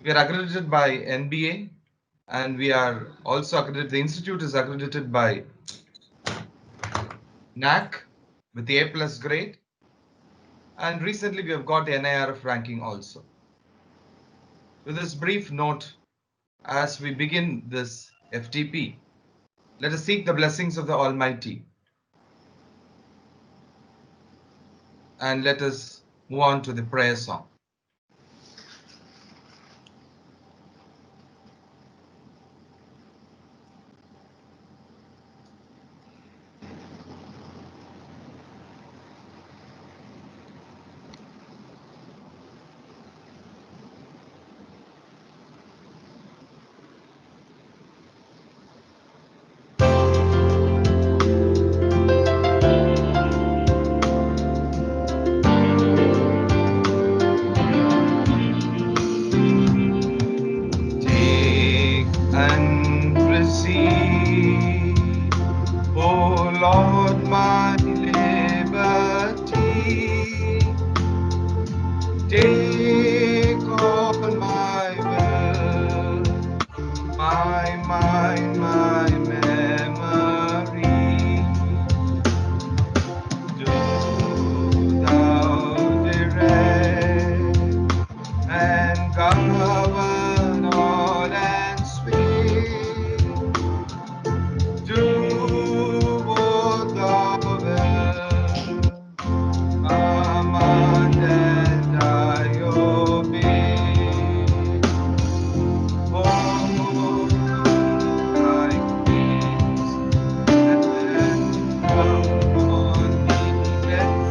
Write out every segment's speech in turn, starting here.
We are accredited by NBA, and we are also accredited. The institute is accredited by NAC with the A+ grade, and recently we have got the NIRF ranking also. With this brief note, as we begin this FDP, let us seek the blessings of the Almighty, and let us move on to the prayer song. Take and receive, O Lord, my liberty. Take all my will, my mind, my memory. Do thou direct and govern all and speak. Do what thou wilt, command and I obey. Oh, thy peace and come on me, let's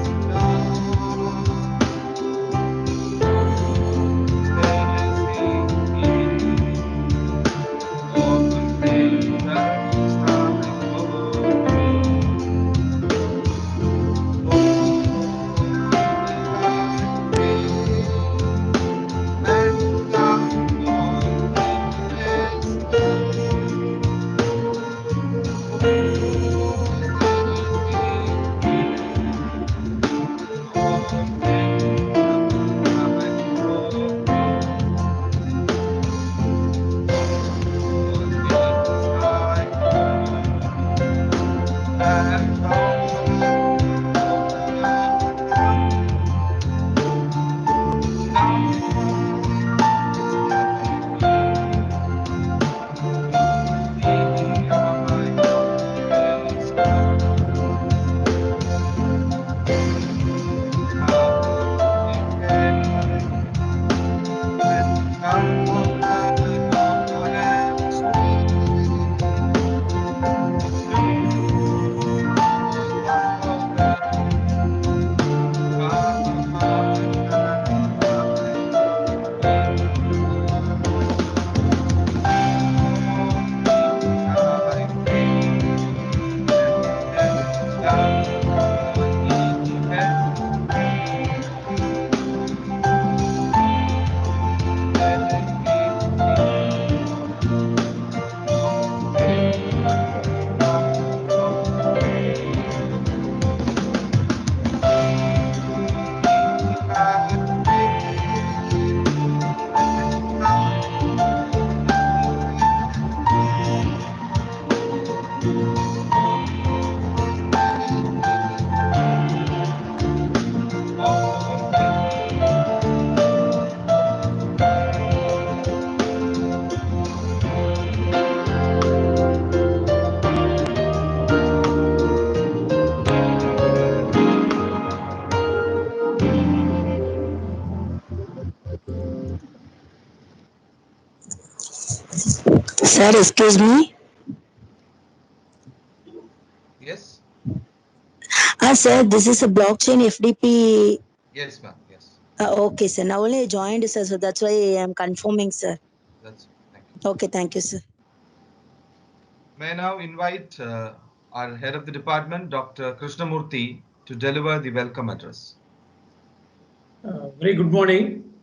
Sir, excuse me. Yes? Sir, this is a blockchain FDP. Yes, ma'am. Yes. Okay, sir. Now only I joined, sir. So that's why I am confirming, sir. That's thank you. Okay, thank you, sir. May I now invite our head of the department, Dr. Krishnamurthy, to deliver the welcome address. Very good morning,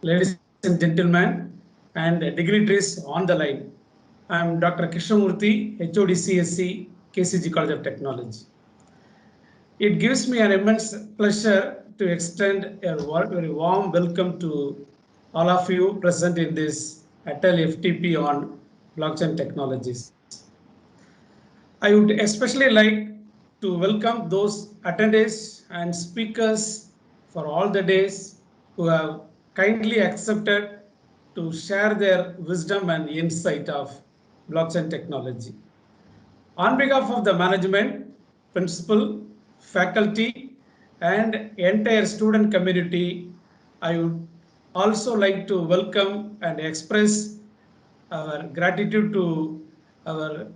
ladies and gentlemen, and dignitaries on the line. I am Dr. Krishnamurthy, HOD CSE, KCG College of Technology. It gives me an immense pleasure to extend a very warm welcome to all of you present in this ATAL FDP on blockchain technologies. I would especially like to welcome those attendees and speakers for all the days who have kindly accepted to share their wisdom and insight of blockchain technology. On behalf of the management, principal, faculty, and entire student community, I would also like to welcome and express our gratitude to our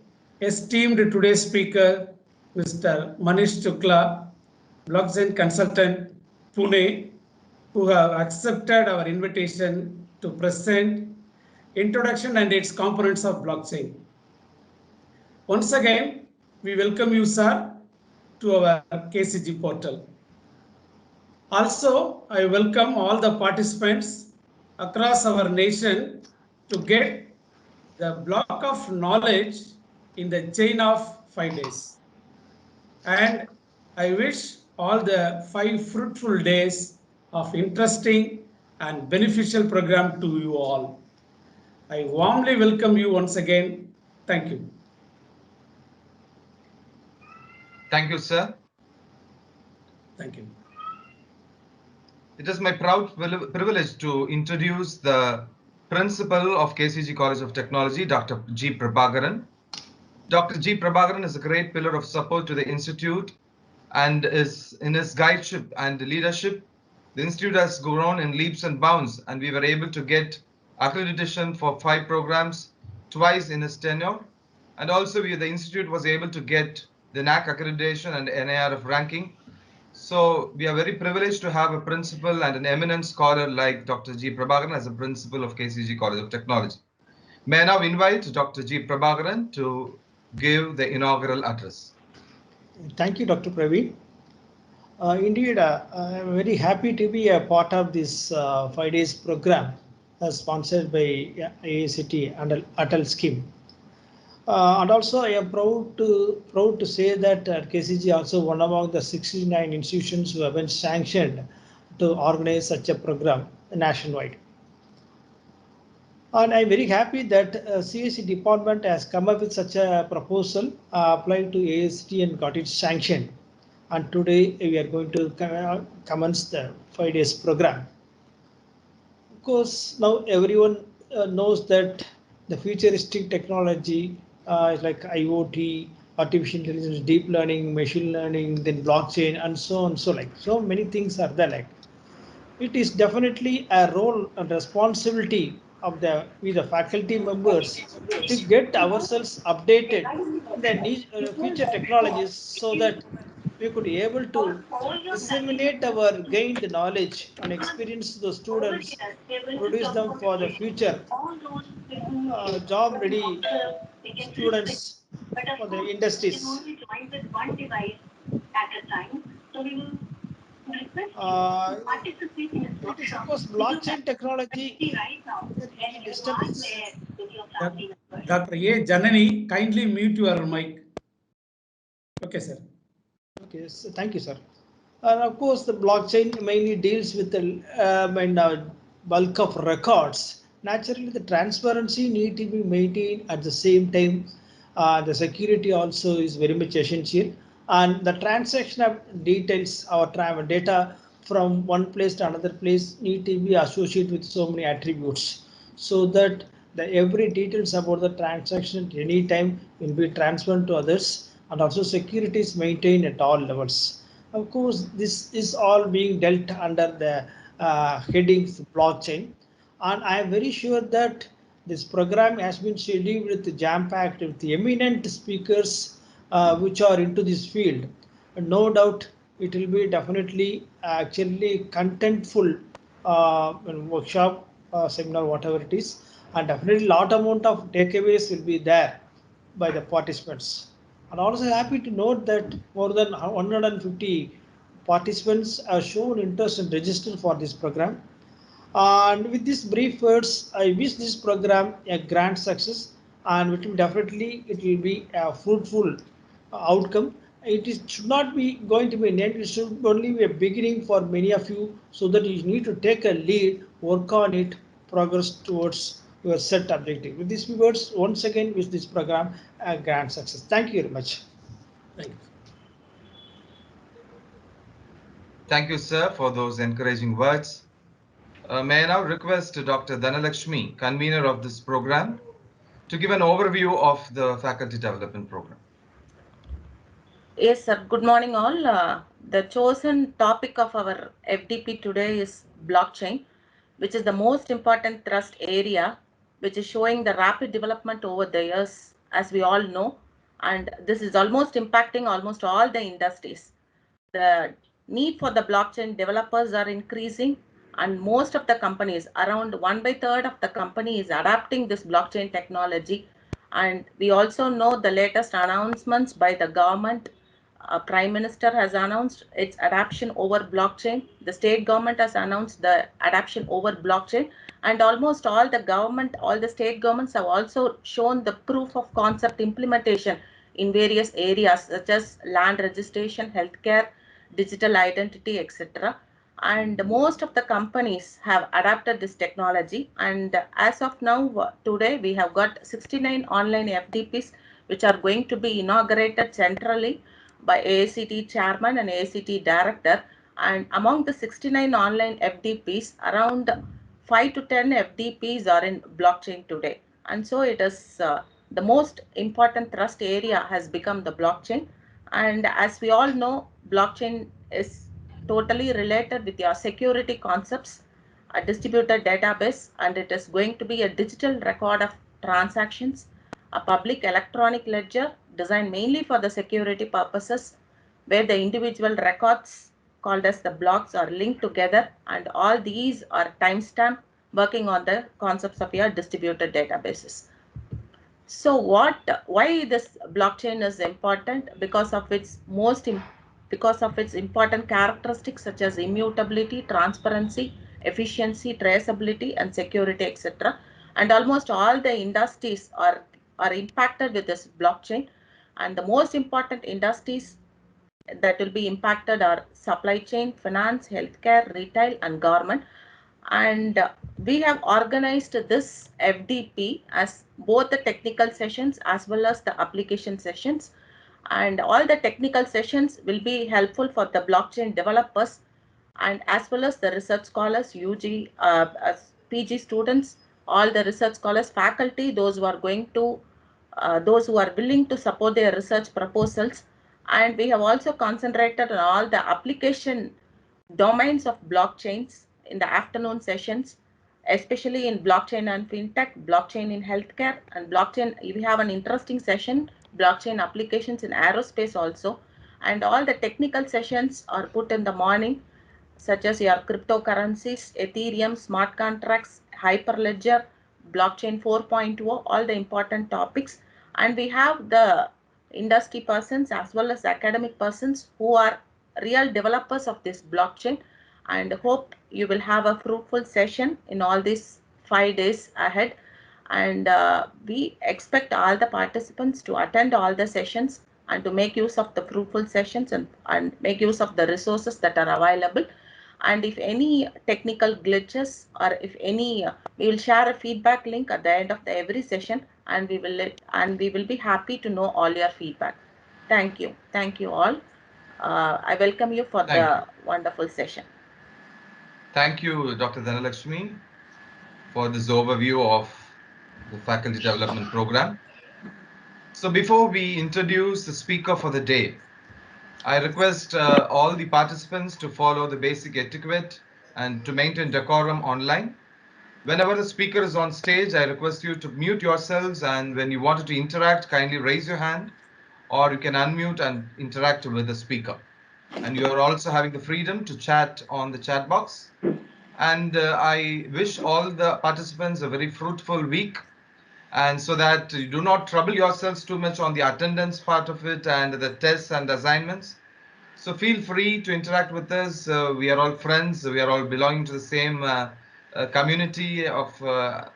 esteemed today's speaker, Mr. Manish Chukla, blockchain consultant, Pune, who have accepted our invitation to present introduction and its components of blockchain. Once again, we welcome you, sir, to our KCG portal. Also, I welcome all the participants across our nation to get the block of knowledge in the chain of 5 days. And I wish all the 5 fruitful days of interesting and beneficial program to you all. I warmly welcome you once again. Thank you. Thank you, sir. Thank you. It is my proud privilege to introduce the principal of KCG College of Technology, Dr. G. Prabhakaran. Dr. G. Prabhakaran is a great pillar of support to the institute, and is in his guideship and leadership, the institute has grown in leaps and bounds, and we were able to get accreditation for 5 programs twice in his tenure. And also the institute was able to get the NAC accreditation and NIRF ranking. So we are very privileged to have a principal and an eminent scholar like Dr. G. Prabhakaran as a principal of KCG College of Technology. May I now invite Dr. G. Prabhakaran to give the inaugural address. Thank you, Dr. Praveen. Indeed, I'm very happy to be a part of this 5 days program sponsored by AICTE and ATAL scheme. And also, I am proud to say that KCG also one among the 69 institutions who have been sanctioned to organize such a program nationwide. And I'm very happy that CSE department has come up with such a proposal, applied to AICTE and got it sanctioned. And today we are going to commence the 5 days program. Of course, now everyone knows that the futuristic technology is like IoT, artificial intelligence, deep learning, machine learning, then blockchain, and so on. So like so many things are there. Like it is definitely a role and responsibility of we the faculty members to get ourselves updated in the future technologies so that we could be able to disseminate our gained knowledge and experience to the students, produce them for the future job ready students for the industries. It is of course blockchain technology. Any disturbance? Dr. A. Janani, kindly mute your mic. Okay, sir. Okay, so thank you, sir. And of course, the blockchain mainly deals with the bulk of records. Naturally, the transparency need to be maintained at the same time. The security also is very much essential, and the transaction of details, our travel data from one place to another place need to be associated with so many attributes, so that the every details about the transaction at any time will be transferred to others, and also security is maintained at all levels. Of course, this is all being dealt under the headings blockchain, and I am very sure that this program has been scheduled with jam-packed with eminent speakers which are into this field. And no doubt it will be definitely actually contentful workshop, seminar, whatever it is, and definitely lot amount of takeaways will be there by the participants. And also happy to note that more than 150 participants have shown interest and registered for this program. And with these brief words, I wish this program a grand success, and it will be a fruitful outcome. Should not be going to be an end. It should only be a beginning for many of you, so that you need to take a lead, work on it, progress towards your set objective. With these words, once again, wish this program a grand success. Thank you very much. Thank you. Thank you, sir, for those encouraging words. May I now request Dr. Dhanalakshmi, convener of this program, to give an overview of the faculty development program. Yes, sir. Good morning, all. The chosen topic of our FDP today is blockchain, which is the most important thrust area, which is showing the rapid development over the years, as we all know. And this is almost impacting almost all the industries. The need for the blockchain developers are increasing, and most of the companies, around 1/3 of the company, is adapting this blockchain technology. And we also know the latest announcements by the government. Prime Minister has announced its adoption over blockchain. The state government has announced the adoption over blockchain, and almost all the state governments have also shown the proof of concept implementation in various areas such as land registration, healthcare, digital identity, etc. And most of the companies have adapted this technology. And as of now, today we have got 69 online FDPs which are going to be inaugurated centrally by AICTE chairman and AICTE director. And among the 69 online FDPs, around 5 to 10 FDPs are in blockchain today. And so it is the most important thrust area has become the blockchain. And as we all know, blockchain is totally related with your security concepts, a distributed database, and it is going to be a digital record of transactions, a public electronic ledger designed mainly for the security purposes, where the individual records called as the blocks are linked together, and all these are timestamp working on the concepts of your distributed databases. So why this blockchain is important? Because of its important characteristics such as immutability, transparency, efficiency, traceability, and security, etc. And almost all the industries are impacted with this blockchain. And the most important industries that will be impacted are supply chain, finance, healthcare, retail, and government. And we have organized this FDP as both the technical sessions as well as the application sessions. And all the technical sessions will be helpful for the blockchain developers and as well as the research scholars, UG, PG students, all the research scholars, faculty, those who are willing to support their research proposals. And we have also concentrated on all the application domains of blockchains in the afternoon sessions, especially in blockchain and fintech, blockchain in healthcare, and blockchain. We have an interesting session, blockchain applications in aerospace also. And all the technical sessions are put in the morning, such as your cryptocurrencies, Ethereum, smart contracts, Hyperledger, Blockchain 4.0, all the important topics. And we have the industry persons as well as academic persons who are real developers of this blockchain. And hope you will have a fruitful session in all these 5 days ahead. And we expect all the participants to attend all the sessions and to make use of the fruitful sessions and make use of the resources that are available. And if any technical glitches or if any, we will share a feedback link at the end of every session, and we will be happy to know all your feedback. Thank you all. I welcome you for the wonderful session. Thank you, Dr. Dhanalakshmi, for this overview of the faculty development program. So before we introduce the speaker for the day, I request all the participants to follow the basic etiquette and to maintain decorum online. Whenever the speaker is on stage, I request you to mute yourselves, and when you wanted to interact, kindly raise your hand, or you can unmute and interact with the speaker. And you are also having the freedom to chat on the chat box. And I wish all the participants a very fruitful week, and so that you do not trouble yourselves too much on the attendance part of it and the tests and assignments. So feel free to interact with us. We are all friends. We are all belonging to the same community of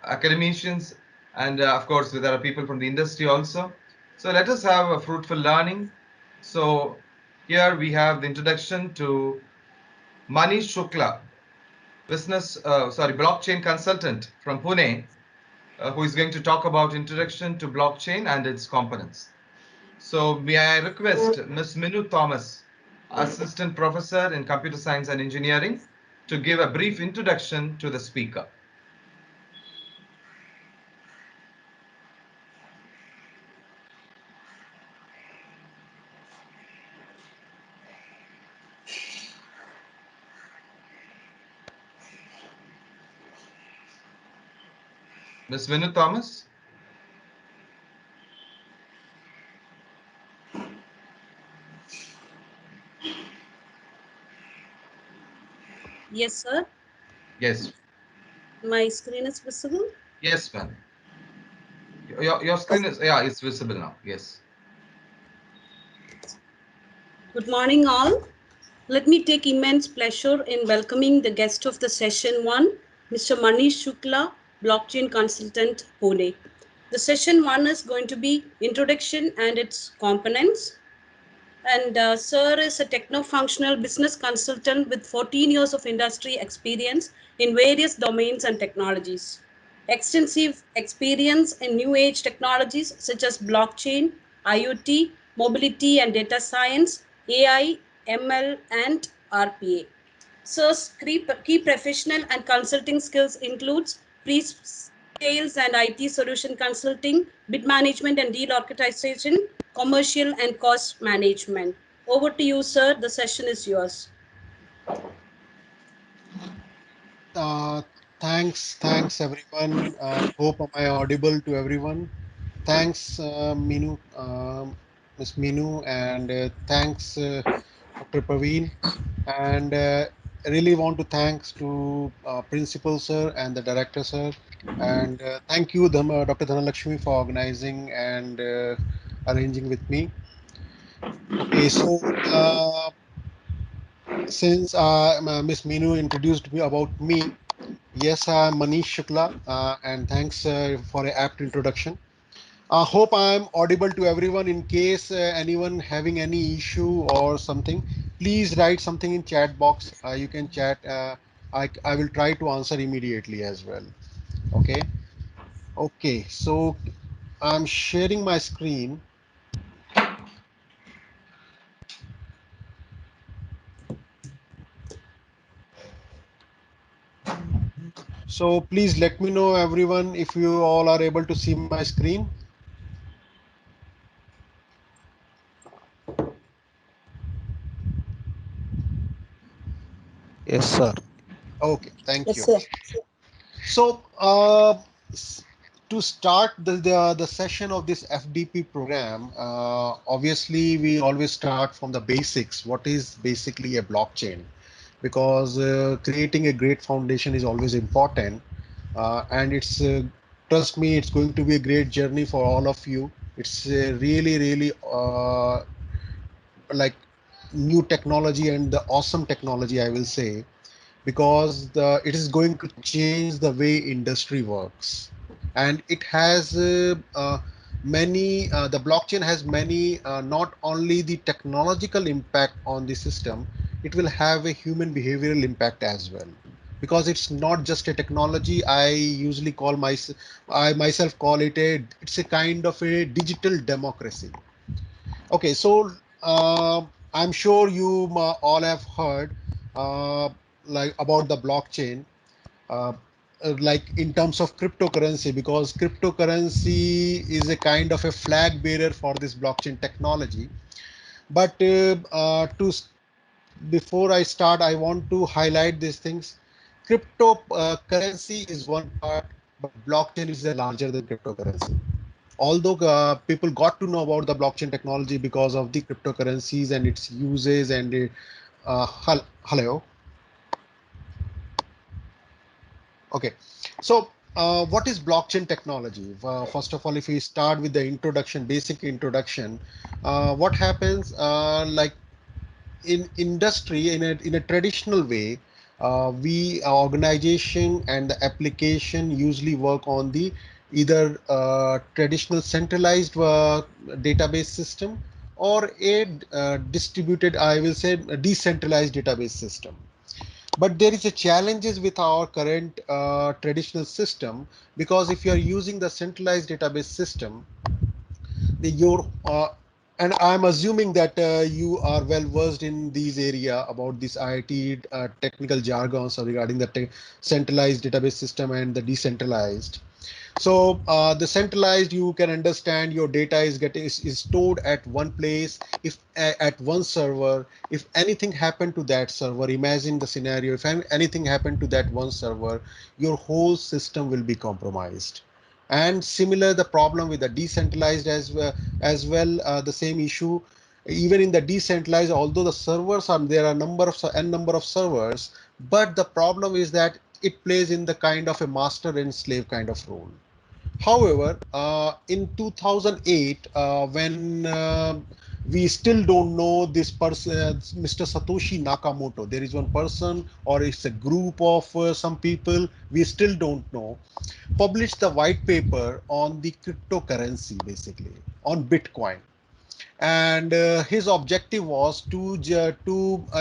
academicians. And of course, there are people from the industry also. So let us have a fruitful learning. So here we have the introduction to Manish Shukla, blockchain consultant from Pune, who is going to talk about introduction to blockchain and its components. So may I request Ms. Minu Thomas, Assistant Professor in Computer Science and Engineering, to give a brief introduction to the speaker. Ms. Minu Thomas? Yes, sir. Yes. My screen is visible. Yes, ma'am. Your screen is, yeah, it's visible now. Yes. Good morning, all. Let me take immense pleasure in welcoming the guest of the session one, Mr. Manish Shukla, blockchain consultant, Pune. The session one is going to be introduction and its components. And Sir is a techno-functional business consultant with 14 years of industry experience in various domains and technologies. Extensive experience in new age technologies such as blockchain, IoT, mobility and data science, AI, ML, and RPA. Sir's key professional and consulting skills includes pre-sales and IT solution consulting, bid management and deal orchestration, commercial and cost management. Over to you, sir. The session is yours. Uh, thanks everyone. Hope am I audible to everyone. Thanks, Minu, Miss Minu, and thanks, Dr. Praveen. And I really want to thanks to Principal Sir and the Director Sir. And thank you, Dr. Dhanalakshmi, for organizing and arranging with me. Okay, so since Miss Minu introduced me about me, yes, I'm Manish Shukla, and thanks for an apt introduction. I hope I'm audible to everyone. In case anyone having any issue or something, please write something in chat box. You can chat. I will try to answer immediately as well. Okay. Okay. So I'm sharing my screen. So please let me know, everyone, if you all are able to see my screen. Yes, sir. Okay. Thank Yes, you. sir. So, to start the session of this FDP program, obviously we always start from the basics. What is basically a blockchain? Because creating a great foundation is always important, and it's trust me, it's going to be a great journey for all of you. It's really like new technology and the awesome technology, I will say, because it is going to change the way industry works, and it has the blockchain has many, not only the technological impact on the system, it will have a human behavioral impact as well, because it's not just a technology. I myself call it it's a kind of a digital democracy. Okay, so I'm sure you all have heard uh, like about the blockchain, uh, like in terms of cryptocurrency, because cryptocurrency is a kind of a flag bearer for this blockchain technology. But before I start, I want to highlight these things. Cryptocurrency is one part, but blockchain is a larger than cryptocurrency. Although people got to know about the blockchain technology because of the cryptocurrencies and its uses and hello. Okay, so what is blockchain technology? First of all, if we start with the introduction, basic introduction, what happens, like in industry, in a traditional way, we organization and the application usually work on the either traditional centralized database system, or a distributed, I will say, a decentralized database system. But there is a challenges with our current traditional system, because if you are using the centralized database system, your and I'm assuming that you are well versed in these area about this IIT technical jargons regarding the centralized database system and the decentralized. So the centralized, you can understand your data is stored at one place, if at one server. If anything happened to that server, imagine the scenario, if anything happened to that one server, your whole system will be compromised. And similar the problem with the decentralized as well, the same issue. Even in the decentralized, although the servers are there, are number of n number of servers, but the problem is that it plays in the kind of a master and slave kind of role. However, in 2008, when we still don't know this person, Mr. Satoshi Nakamoto, there is one person or it's a group of some people, we still don't know, published the white paper on the cryptocurrency, basically on Bitcoin. And his objective was to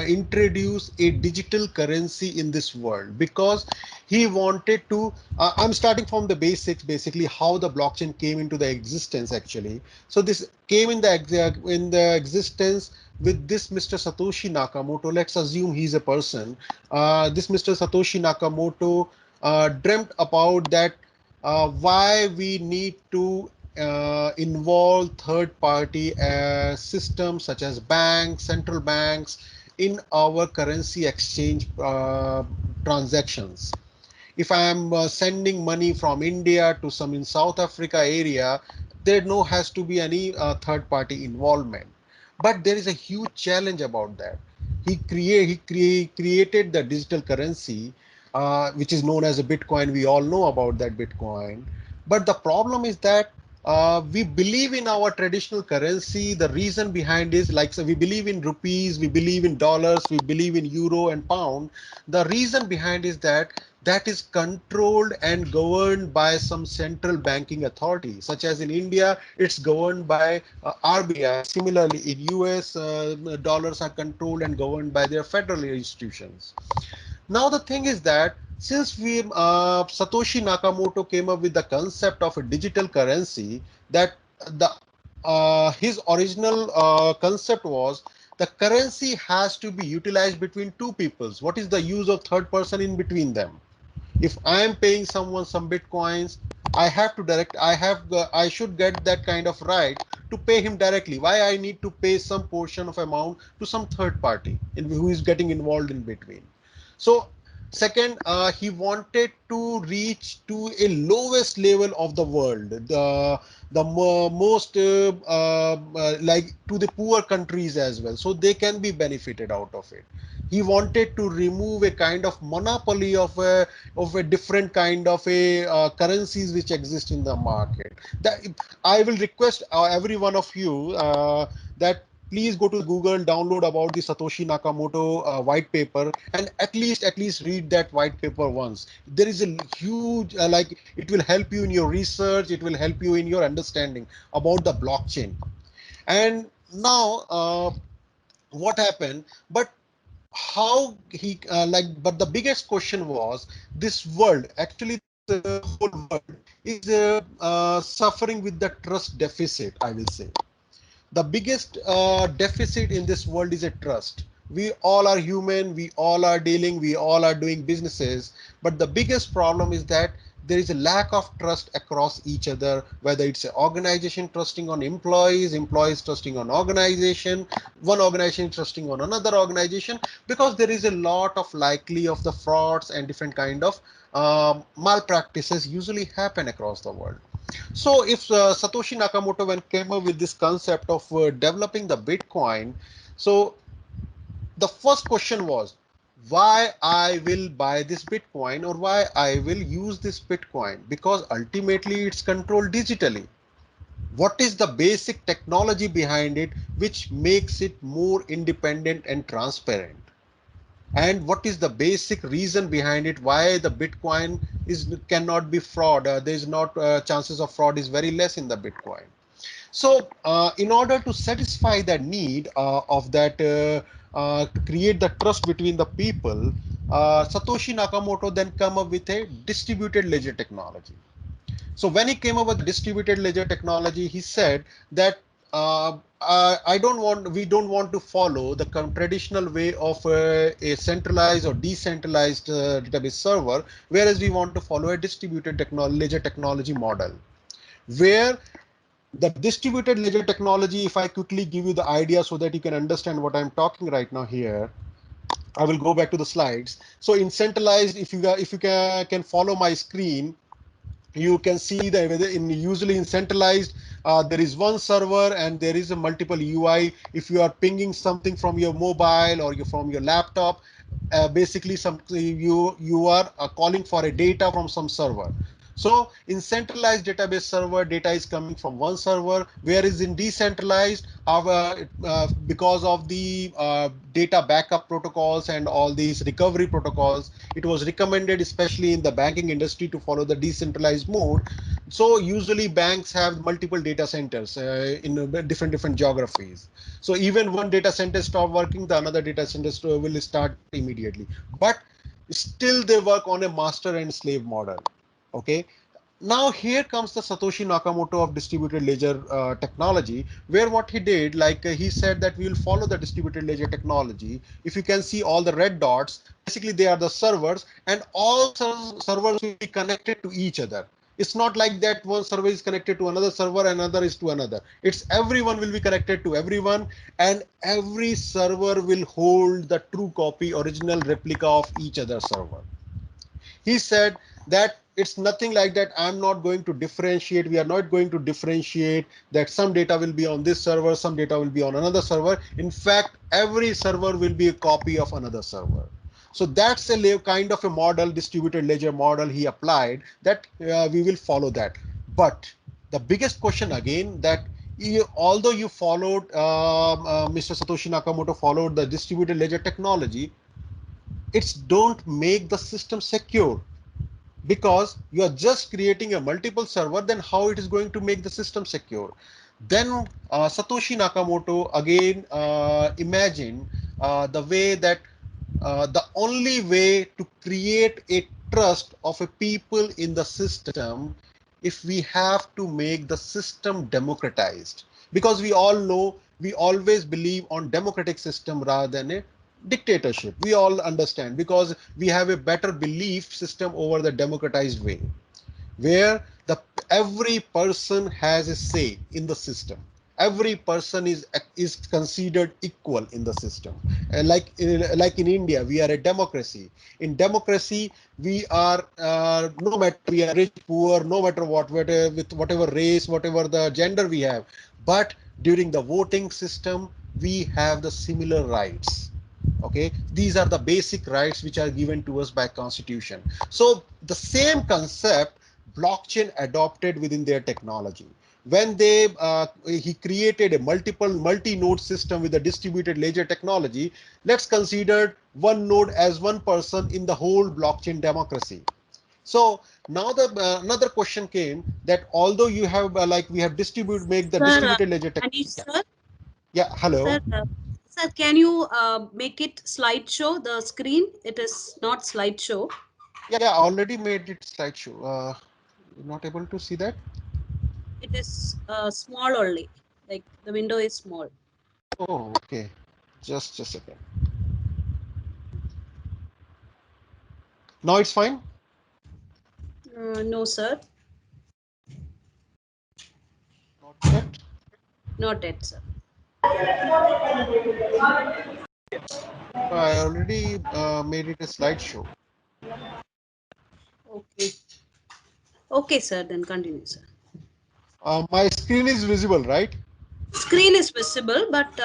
introduce a digital currency in this world, because he wanted to I'm starting from the basics, basically how the blockchain came into the existence actually. So this came in the existence with this Mr. Satoshi Nakamoto. Let's assume he's a person. This Mr. Satoshi Nakamoto dreamt about that, why we need to involve third-party systems such as banks, central banks, in our currency exchange transactions. If I am sending money from India to some in South Africa area, there no has to be any third-party involvement. But there is a huge challenge about that. He created the digital currency, which is known as a Bitcoin. We all know about that Bitcoin. But the problem is that we believe in our traditional currency. The reason behind is like, so we believe in rupees, we believe in dollars, we believe in euro and pound. The reason behind is that that is controlled and governed by some central banking authority, such as in India, it's governed by RBI. Similarly, in US, dollars are controlled and governed by their federal institutions. Now the thing is that since we Satoshi Nakamoto came up with the concept of a digital currency, that the his original concept was the currency has to be utilized between two peoples. What is the use of third person in between them? If I am paying someone some bitcoins, I should get that kind of right to pay him directly. Why I need to pay some portion of amount to some third party who is getting involved in between? So second, he wanted to reach to a lowest level of the world, the most like to the poor countries as well, so they can be benefited out of it. He wanted to remove a kind of monopoly of a different kind of a currencies which exist in the market. That I will request every one of you that please go to the Google, download about the Satoshi Nakamoto white paper, and at least read that white paper once. There is a huge like it will help you in your research. It will help you in your understanding about the blockchain. And now what happened? But how he but the biggest question was, this world, actually this whole world is suffering with the trust deficit, I will say. The biggest deficit in this world is a trust. We all are human, we all are dealing, we all are doing businesses, but the biggest problem is that there is a lack of trust across each other, whether it's an organization trusting on employees, employees trusting on organization, one organization trusting on another organization, because there is a lot of likely of the frauds and different kind of malpractices usually happen across the world. So if Satoshi Nakamoto when came up with this concept of developing the Bitcoin, so the first question was, why I will buy this Bitcoin or why I will use this Bitcoin? Because ultimately it's controlled digitally. What is the basic technology behind it which makes it more independent and transparent? And what is the basic reason behind it, why the Bitcoin is cannot be fraud? There is not chances of fraud is very less in the Bitcoin. So in order to satisfy the need of that to create the trust between the people, Satoshi Nakamoto then come up with a distributed ledger technology. So when he came up with distributed ledger technology, he said that we don't want to follow the traditional way of a centralized or decentralized database server, whereas we want to follow a distributed ledger technology model, where the distributed ledger technology, if I quickly give you the idea so that you can understand what I'm talking right now here, I will go back to the slides. So in centralized, if you can follow my screen, you can see that usually in centralized, there is one server and there is a multiple UI. If you are pinging something from your mobile or from your laptop, basically you are calling for a data from some server. So in centralized database server, data is coming from one server, whereas in decentralized, because of the data backup protocols and all these recovery protocols, it was recommended, especially in the banking industry, to follow the decentralized mode. So usually banks have multiple data centers in different geographies. So even one data center stop working, the another data center will start immediately. But still they work on a master and slave model. Okay, now here comes the Satoshi Nakamoto of distributed ledger technology, where what he did, like he said that we will follow the distributed ledger technology. If you can see all the red dots, basically they are the servers, and all servers will be connected to each other. It's not like that one server is connected to another server and another is to another. It's everyone will be connected to everyone, and every server will hold the true copy, original replica of each other server. He said that it's nothing like that. I'm not going to differentiate. We are not going to differentiate that some data will be on this server, some data will be on another server. In fact, every server will be a copy of another server. So that's a kind of a model, distributed ledger model he applied, that we will follow that. But the biggest question again, that although you followed, Mr. Satoshi Nakamoto followed the distributed ledger technology, it's don't make the system secure, because you are just creating a multiple server. Then how it is going to make the system secure? Then Satoshi Nakamoto again imagine the way that the only way to create a trust of a people in the system, if we have to make the system democratized, because we all know, we always believe on democratic system rather than a dictatorship. We all understand, because we have a better belief system over the democratized way, where the every person has a say in the system. Every person is considered equal in the system. And like in India, we are a democracy. In democracy, we are no matter we are rich, poor, no matter whatever, with whatever race, whatever the gender we have, but during the voting system, we have the similar rights. Okay, these are the basic rights which are given to us by constitution. So the same concept blockchain adopted within their technology. When he created a multi-node system with a distributed ledger technology. Let's consider one node as one person in the whole blockchain democracy. So now the another question came, that although you have we have make the Sir, distributed ledger Manish, technology. sir, Yeah, hello. sir, sir, can you make it slideshow? The screen, it is not slideshow. Yeah, already made it slideshow. You're not able to see that? It is small only, like the window is small. Oh, okay. Just a second. Now it's fine? No, sir, Not yet. not yet, sir. I already made it a slideshow. Okay. Okay, sir, then continue, sir. My screen is visible, right? Screen is visible, but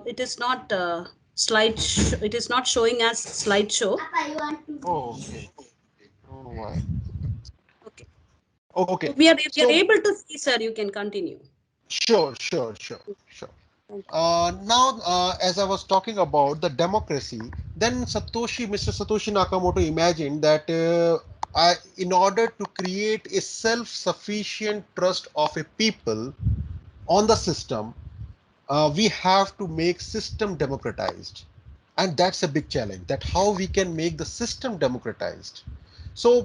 it is not it is not showing as slideshow. Oh, okay. Oh, why? Okay. Okay. We are So, able to see, sir. You can continue. sure. Thank Now, as I was talking about the democracy, then Mr. Satoshi Nakamoto imagined that in order to create a self-sufficient trust of a people on the system, we have to make system democratized. and that's a big challenge, that how we can make the system democratized. So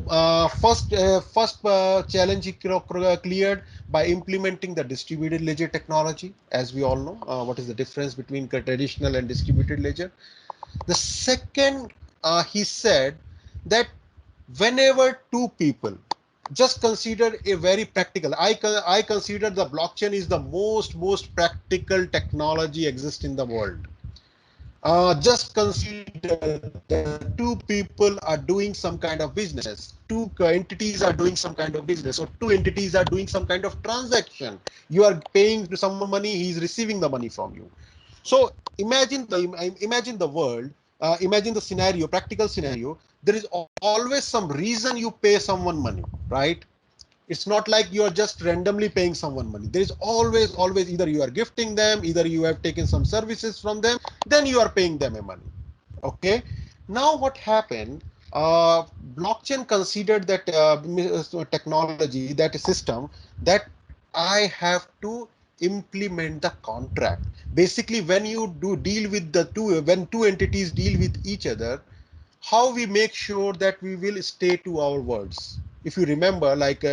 first challenge cleared by implementing the distributed ledger technology. As we all know, what is the difference between traditional and distributed ledger? The second, he said that whenever two people, just consider a very practical, I consider the blockchain is the most practical technology exist in the world. Just consider that two people are doing some kind of business, two entities are doing some kind of business, or two entities are doing some kind of transaction. You are paying to someone money, he is receiving the money from you. So imagine the world, imagine the scenario, practical scenario. There is always some reason you pay someone money, right? It's not like you are just randomly paying someone money. There is always either you are gifting them, either you have taken some services from them, then you are paying them a money. Okay. Now what happened? Blockchain considered that technology, that system, that I have to implement the contract. Basically, when you do deal with the two, when two entities deal with each other, how we make sure that we will stay to our words. If you remember, like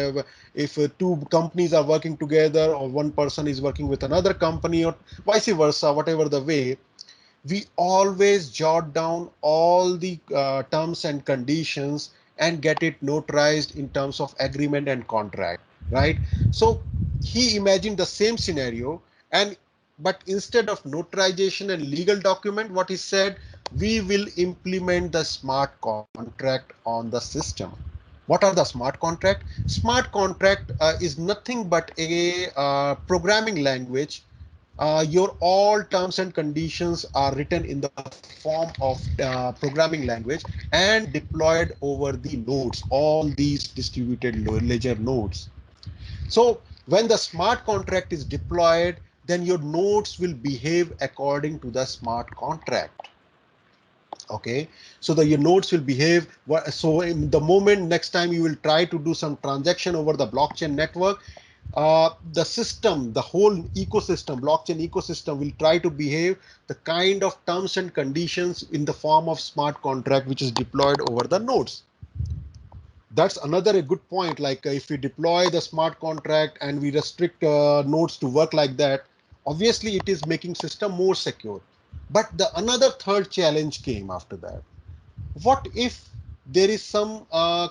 if two companies are working together, or one person is working with another company, or vice versa, whatever the way, we always jot down all the terms and conditions and get it notarized in terms of agreement and contract, right? So he imagined the same scenario, and but instead of notarization and legal document, what he said, we will implement the smart contract on the system. What are the smart contract? Smart contract is nothing but a programming language. Your all terms and conditions are written in the form of programming language and deployed over the nodes, all these distributed ledger nodes. So when the smart contract is deployed, then your nodes will behave according to the smart contract. Okay, so your nodes will behave. So in the moment next time you will try to do some transaction over the blockchain network, the system, the whole ecosystem, blockchain ecosystem, will try to behave the kind of terms and conditions in the form of smart contract which is deployed over the nodes. That's another a good point. Like if we deploy the smart contract and we restrict nodes to work like that, obviously it is making system more secure. But the another third challenge came after that. What if there is some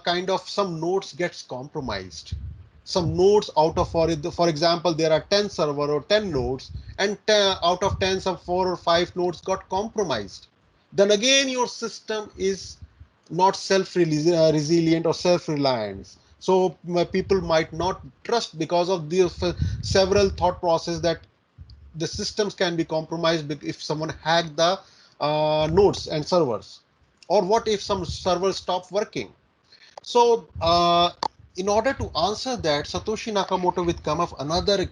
kind of some nodes gets compromised? Some nodes out of, for example, there are 10 server or 10 nodes, and out of 10, some 4 or 5 nodes got compromised. Then again, your system is not self-resilient or self-reliant. So people might not trust because of the several thought process that the systems can be compromised if someone hacked the nodes and servers, or what if some servers stop working. So in order to answer that, Satoshi Nakamoto will come up another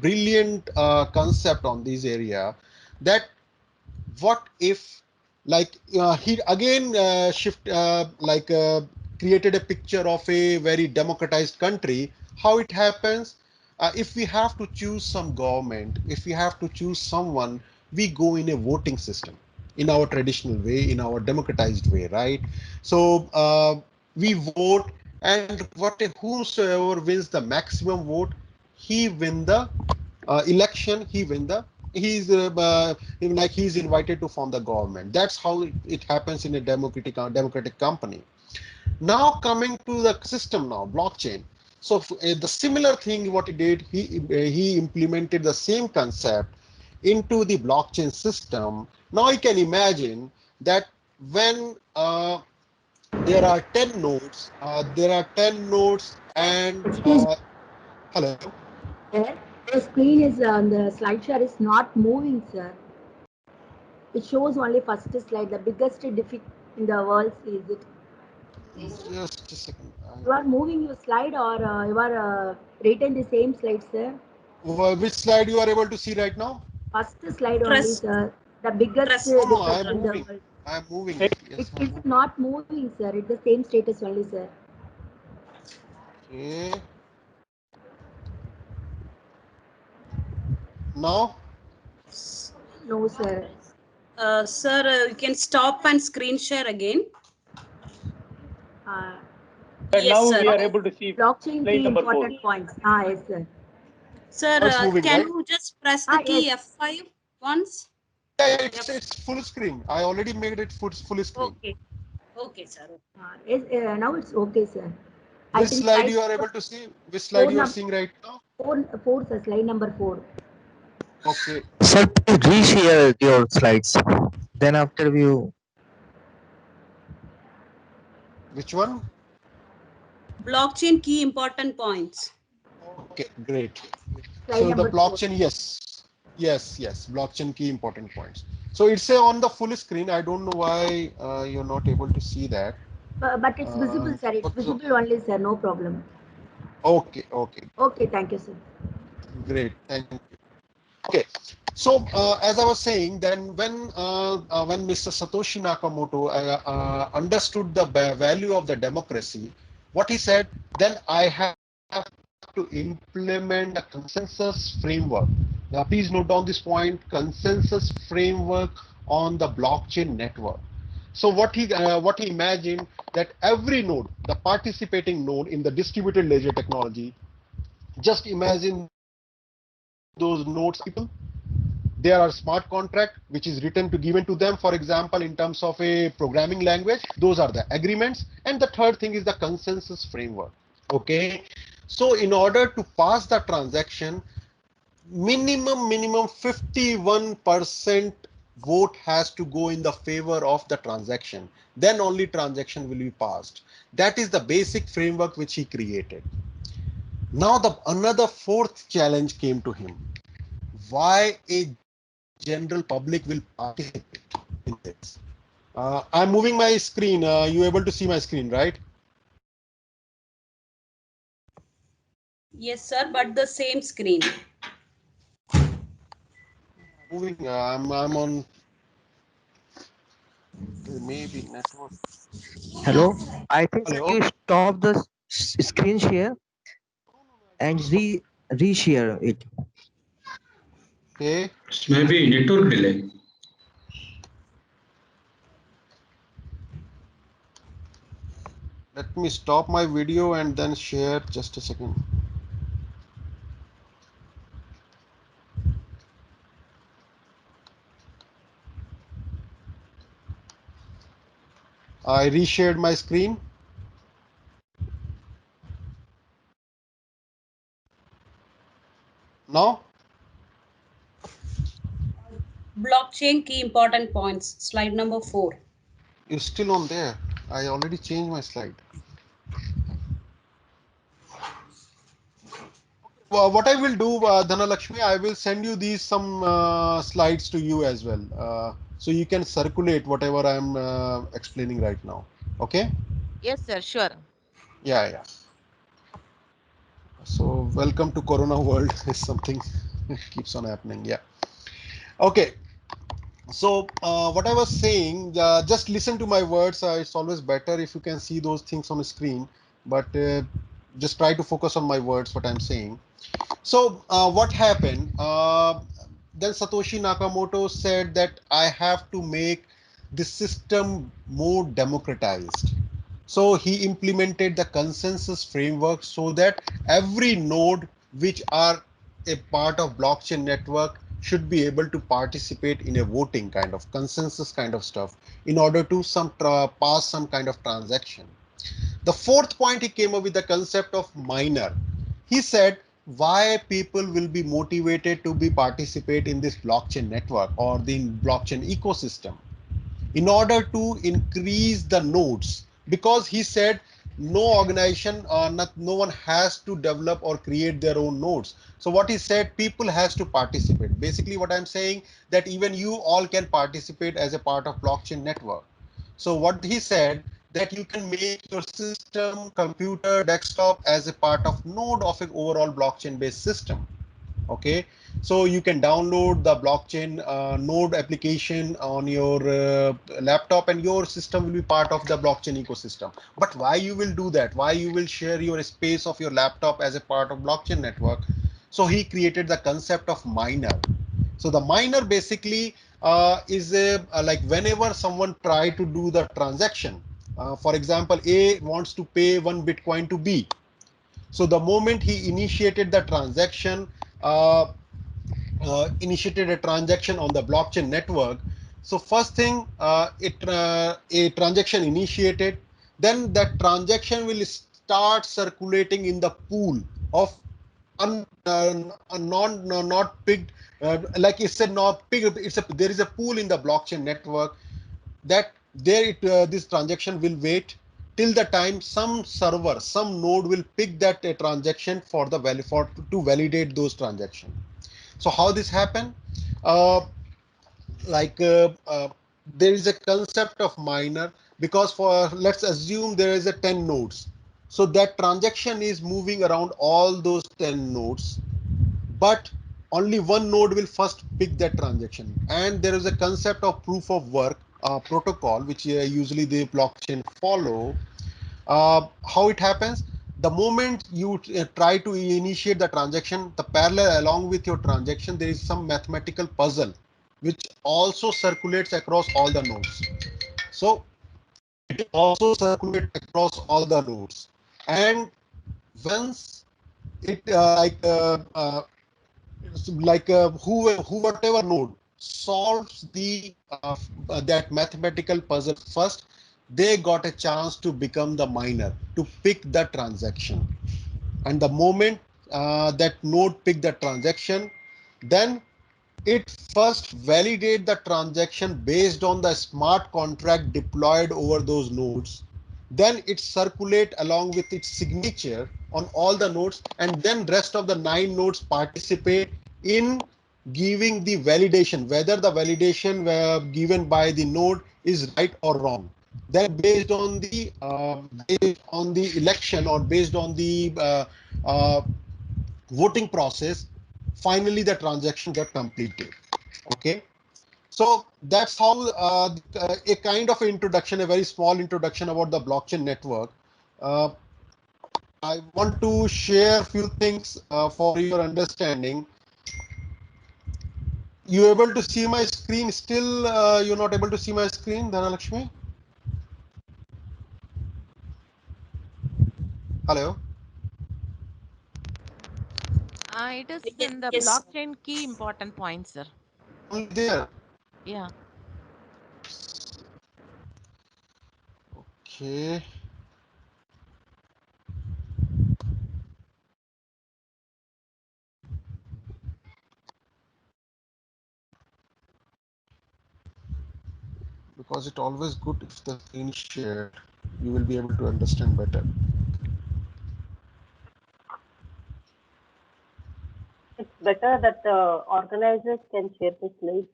brilliant concept on this area, that what if, like he again shift created a picture of a very democratized country. How it happens? If we have to choose some government, if we have to choose someone, we go in a voting system, in our traditional way, in our democratized way, right? So we vote, and whomsoever wins the maximum vote, he win the election, he win the, he's like he's invited to form the government. That's how it happens in a democratic company. Now coming to the system, now blockchain. So the similar thing what he did, he implemented the same concept into the blockchain system. Now you can imagine that when there are 10 nodes, and Excuse hello. me, the screen is the slide share is not moving, sir. It shows only first slide. The biggest defect in the world is it. Just a second. You are moving your slide, or you are written the same slide, sir. Which slide you are able to see right now? First slide only, Press, sir. The biggest press No, no, on the I defect am in the button. moving. world. I am moving it. Yes, I am It's moving. not moving, sir. It's the same status only, sir. Okay. Now, No, sir. Sir, you can stop and screen share again. And Yes, now sir. we are able to see Blockchain slide key number 4. important points. Yes, sir. Sir, Now it's moving, can right? you just press the key Yes. F5 once? Yeah, it's full screen. I already made it full screen. Okay. Okay, sir. Yes, now it's okay, sir. I Which think slide you are able to see? Which slide four, you are seeing right now? four, sir, slide number 4. Okay. Sir, please reshare your slides. Then after you, Which one? Blockchain key important points. Okay, great. Slide So the number 4. blockchain, yes, blockchain key important points. So it's on the full screen. I don't know why you're not able to see that. But it's visible, sir. It's visible only, sir. No problem. Okay, Okay, thank you, sir. great. Thank you. Okay, so as I was saying, then when Mr. Satoshi Nakamoto understood the value of the democracy, what he said, then I have to implement a consensus framework. Now, please note down this point: consensus framework on the blockchain network. So what he imagined, that every node, the participating node in the distributed ledger technology, just imagine those nodes people. There are smart contract which is written to given to them, for example, in terms of a programming language. Those are the agreements. And the third thing is the consensus framework. Okay, so in order to pass the transaction, minimum 51% vote has to go in the favor of the transaction. Then only transaction will be passed. That is the basic framework which he created. Now the another fourth challenge came to him. Why a general public will participate in this? I'm moving my screen. You able to see my screen, right? Yes, sir, but the same screen. Moving. I'm on. Maybe network. hello. I think sir, Hello. you stop the screen share and reshare it. Okay. Maybe network delay. Let me stop my video and then share. Just a second. I reshared my screen. Now Blockchain key important points. Slide number 4. you're still on there. I already changed my slide. Well, what I will do, Dhanalakshmi, I will send you these some slides to you as well, so you can circulate whatever I'm explaining right now. Okay? Yes, sir, sure. Yeah. So welcome to Corona world is something keeps on happening. Yeah. Okay. So what I was saying, just listen to my words. It's always better if you can see those things on the screen, but just try to focus on my words, what I'm saying. So what happened? Then Satoshi Nakamoto said that I have to make the system more democratized. So he implemented the consensus framework so that every node which are a part of blockchain network should be able to participate in a voting kind of consensus kind of stuff in order to pass some kind of transaction. The fourth point, he came up with the concept of miner. He said why people will be motivated to be participate in this blockchain network or the blockchain ecosystem in order to increase the nodes, because he said no organization or no one has to develop or create their own nodes. So what he said, people has to participate. Basically what I'm saying, that even you all can participate as a part of blockchain network. So what he said, that you can make your system, computer, desktop as a part of node of an overall blockchain based system. Okay, so you can download the blockchain node application on your laptop and your system will be part of the blockchain ecosystem. But why you will do that, why you will share your space of your laptop as a part of blockchain network? So he created the concept of miner. So the miner basically is like whenever someone try to do the transaction, for example, A wants to pay one Bitcoin to B. So the moment he initiated the transaction, initiated a transaction on the blockchain network. So first thing, a transaction initiated, then that transaction will start circulating in the pool of not picked, like it's a not picked. There is a pool in the blockchain network that this transaction will wait till the time some server, some node will pick that transaction for the value for to validate those transactions. So how this happen? Uh, like there is a concept of miner, because for let's assume there is a 10 nodes. So that transaction is moving around all those 10 nodes, but only one node will first pick that transaction. And there is a concept of proof of work protocol, which usually the blockchain follow. How it happens? The moment you try to initiate the transaction, the parallel along with your transaction, there is some mathematical puzzle which also circulates across all the nodes. So it also circulates across all the nodes. And once it who whatever node solves that mathematical puzzle first, they got a chance to become the miner to pick the transaction. And the moment that node pick the transaction, then it first validate the transaction based on the smart contract deployed over those nodes. Then it circulate along with its signature on all the nodes, and then rest of the 9 nodes participate in giving the validation, whether the validation given by the node is right or wrong. Then based on the election, or based on the uh, voting process, finally the transaction got completed. Okay, so that's how a kind of introduction, a very small introduction about the blockchain network. uh, I want to share a few things for your understanding. You able to see my screen still? You're not able to see my screen, Dhanalakshmi? Hello? It is Yes, in the yes. blockchain key important points, sir. Only there. Yeah. Okay. Because it always good if the screen is shared, you will be able to understand better. It's better that the organizers can share the slides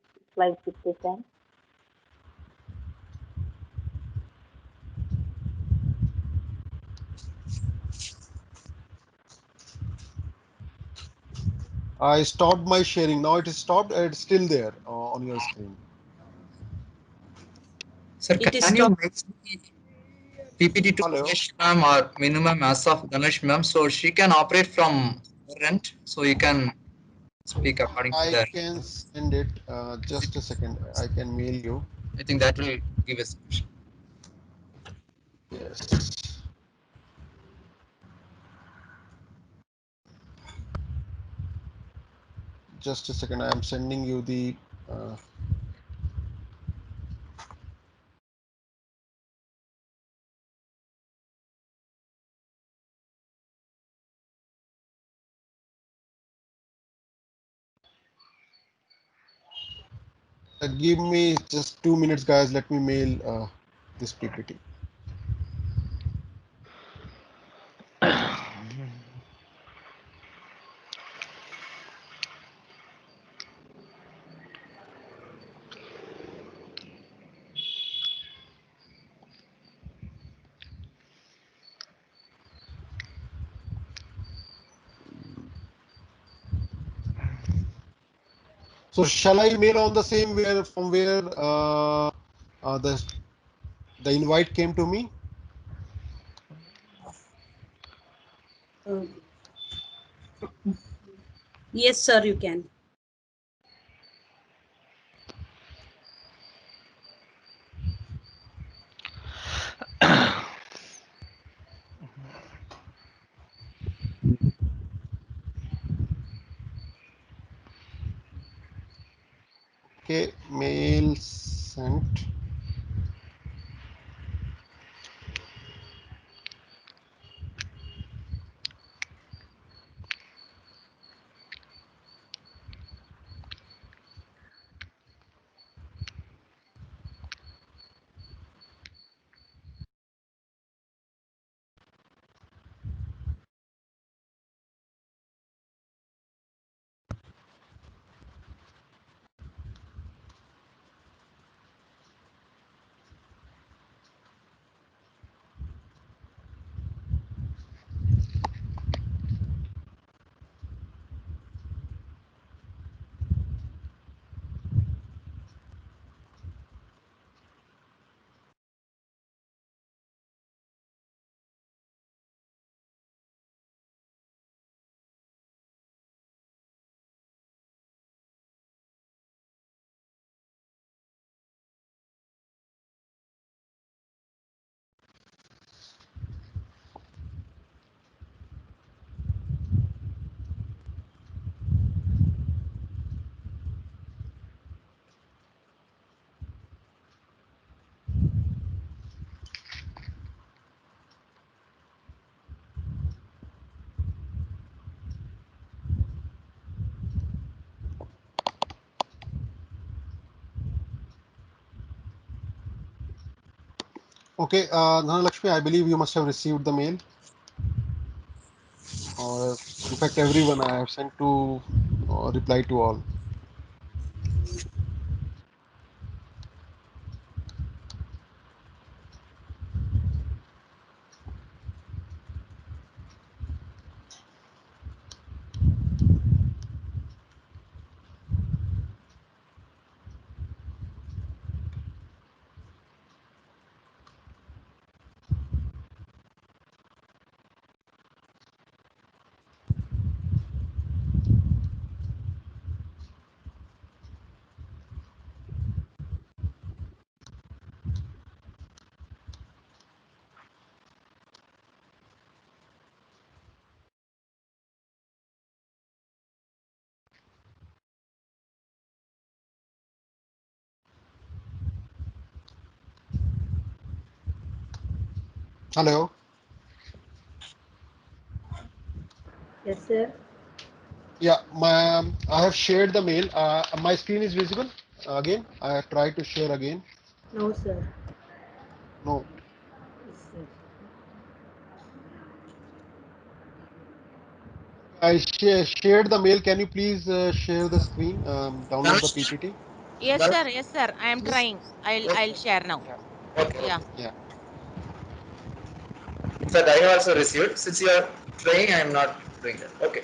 if they can. I stopped my sharing. Now it is stopped. It's still there on your screen. Sir, It is can you stopped. make PPT to Hello. Ganesh ma'am or minimum as of Ganesh ma'am, so she can operate from her end, so you can speak according to I that. can send it. Just a second. I can mail you. I think that will give us. Yes. Just a second. I am sending you the. Give me just 2 minutes, guys. Let me mail this PPT. So shall I mail on the same where from where uh, the the invite came to me? Uh, yes, sir, you can. Okay, mail sent. Okay, Dhanalakshmi, I believe you must have received the mail. Or in fact, everyone I have sent to reply to all. Hello. Yes, sir. Yeah, I have shared the mail. My screen is visible. Again, I have tried to share again. No, sir. No. Yes, sir. Shared the mail. Can you please share the screen? Download the Dhanush, PPT. Yes, Dhanush, sir. Yes, sir. I am trying. I'll share now. Yeah. okay, Yeah. okay. Yeah. In fact, I have also received. Since you are trying, I am not doing that. Okay.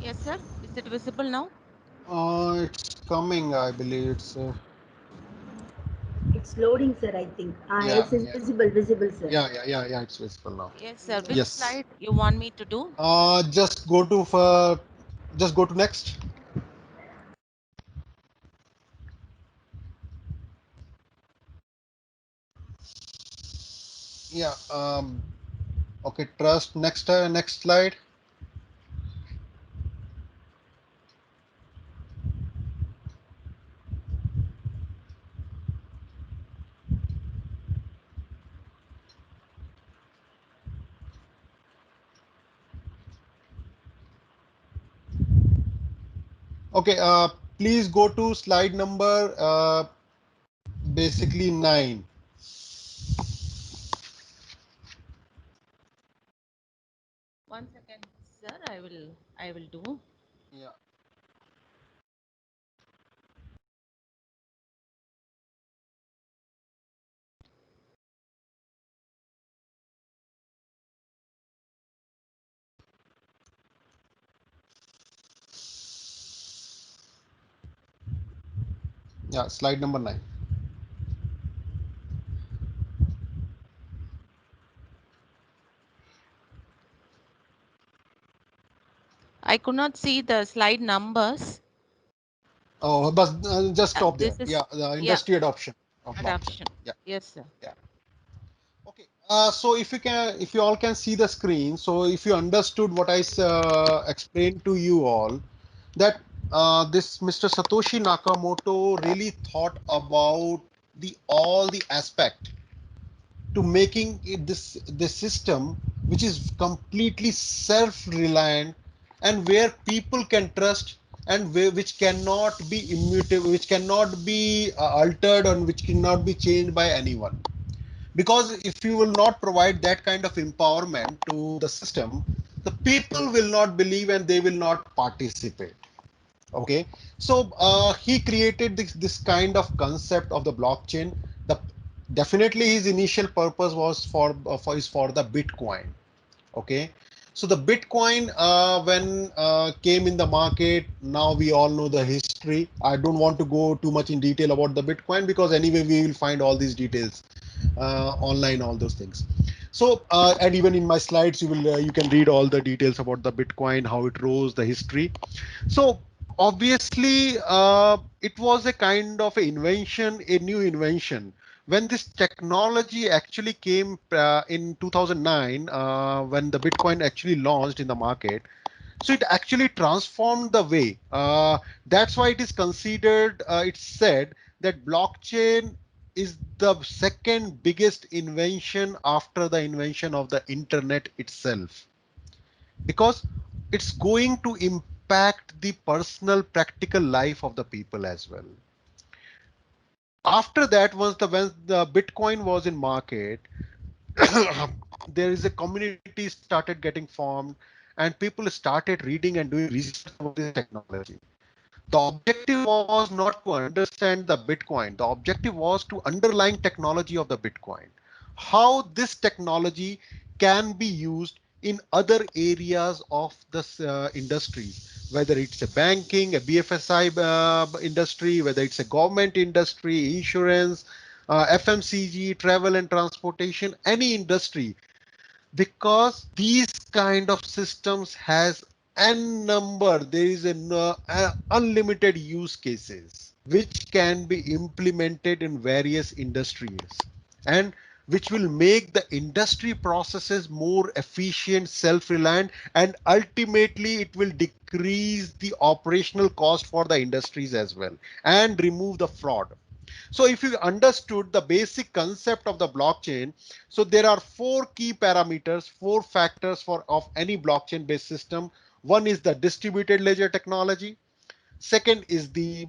Yes, sir. Is it visible now? It's coming. I believe it's. It's loading, sir, I think. Yeah. Yes, it's Yeah. visible, sir. Yeah. It's visible now. Yes, sir. Which Yes. slide you want me to do? Just go to just go to next. Yeah. Okay. Trust. Next. Next slide. Okay. Please go to slide number. Basically 9. One second, sir. I will do. Yeah. Yeah, slide number 9. I could not see the slide numbers. Oh, but just stop there. This is, Yeah, the yeah, industry adoption of blockchain. adoption. Yeah, Yes, sir. yeah. Okay. So if you all can see the screen, so if you understood what I explained to you all, that this Mr. Satoshi Nakamoto really thought about the all the aspect to making this system which is completely self-reliant and where people can trust and which cannot be immutable, which cannot be altered and which cannot be changed by anyone. Because if you will not provide that kind of empowerment to the system, the people will not believe and they will not participate. Okay, so he created this kind of concept of the blockchain. The definitely his initial purpose was for the Bitcoin. Okay, so the Bitcoin when came in the market, now we all know the history. I don't want to go too much in detail about the Bitcoin because anyway we will find all these details online, all those things. So and even in my slides you can read all the details about the Bitcoin, how it rose, the history. So obviously, it was a kind of invention, a new invention. When this technology actually came in 2009, when the Bitcoin actually launched in the market, so it actually transformed the way. That's why it is considered, it's said that blockchain is the second biggest invention after the invention of the internet itself, because it's going to impact the personal practical life of the people as well. After that, when the Bitcoin was in market, there is a community started getting formed and people started reading and doing research about this technology. The objective was not to understand the Bitcoin. The objective was to underlying technology of the Bitcoin. How this technology can be used in other areas of this industry, whether it's a banking, a BFSI industry, whether it's a government industry, insurance, FMCG, travel and transportation, any industry, because these kind of systems has n number, there is unlimited use cases which can be implemented in various industries and which will make the industry processes more efficient, self-reliant, and ultimately it will decrease the operational cost for the industries as well and remove the fraud. So if you understood the basic concept of the blockchain, so there are four key parameters, four factors for of any blockchain based system. One is the distributed ledger technology. Second is the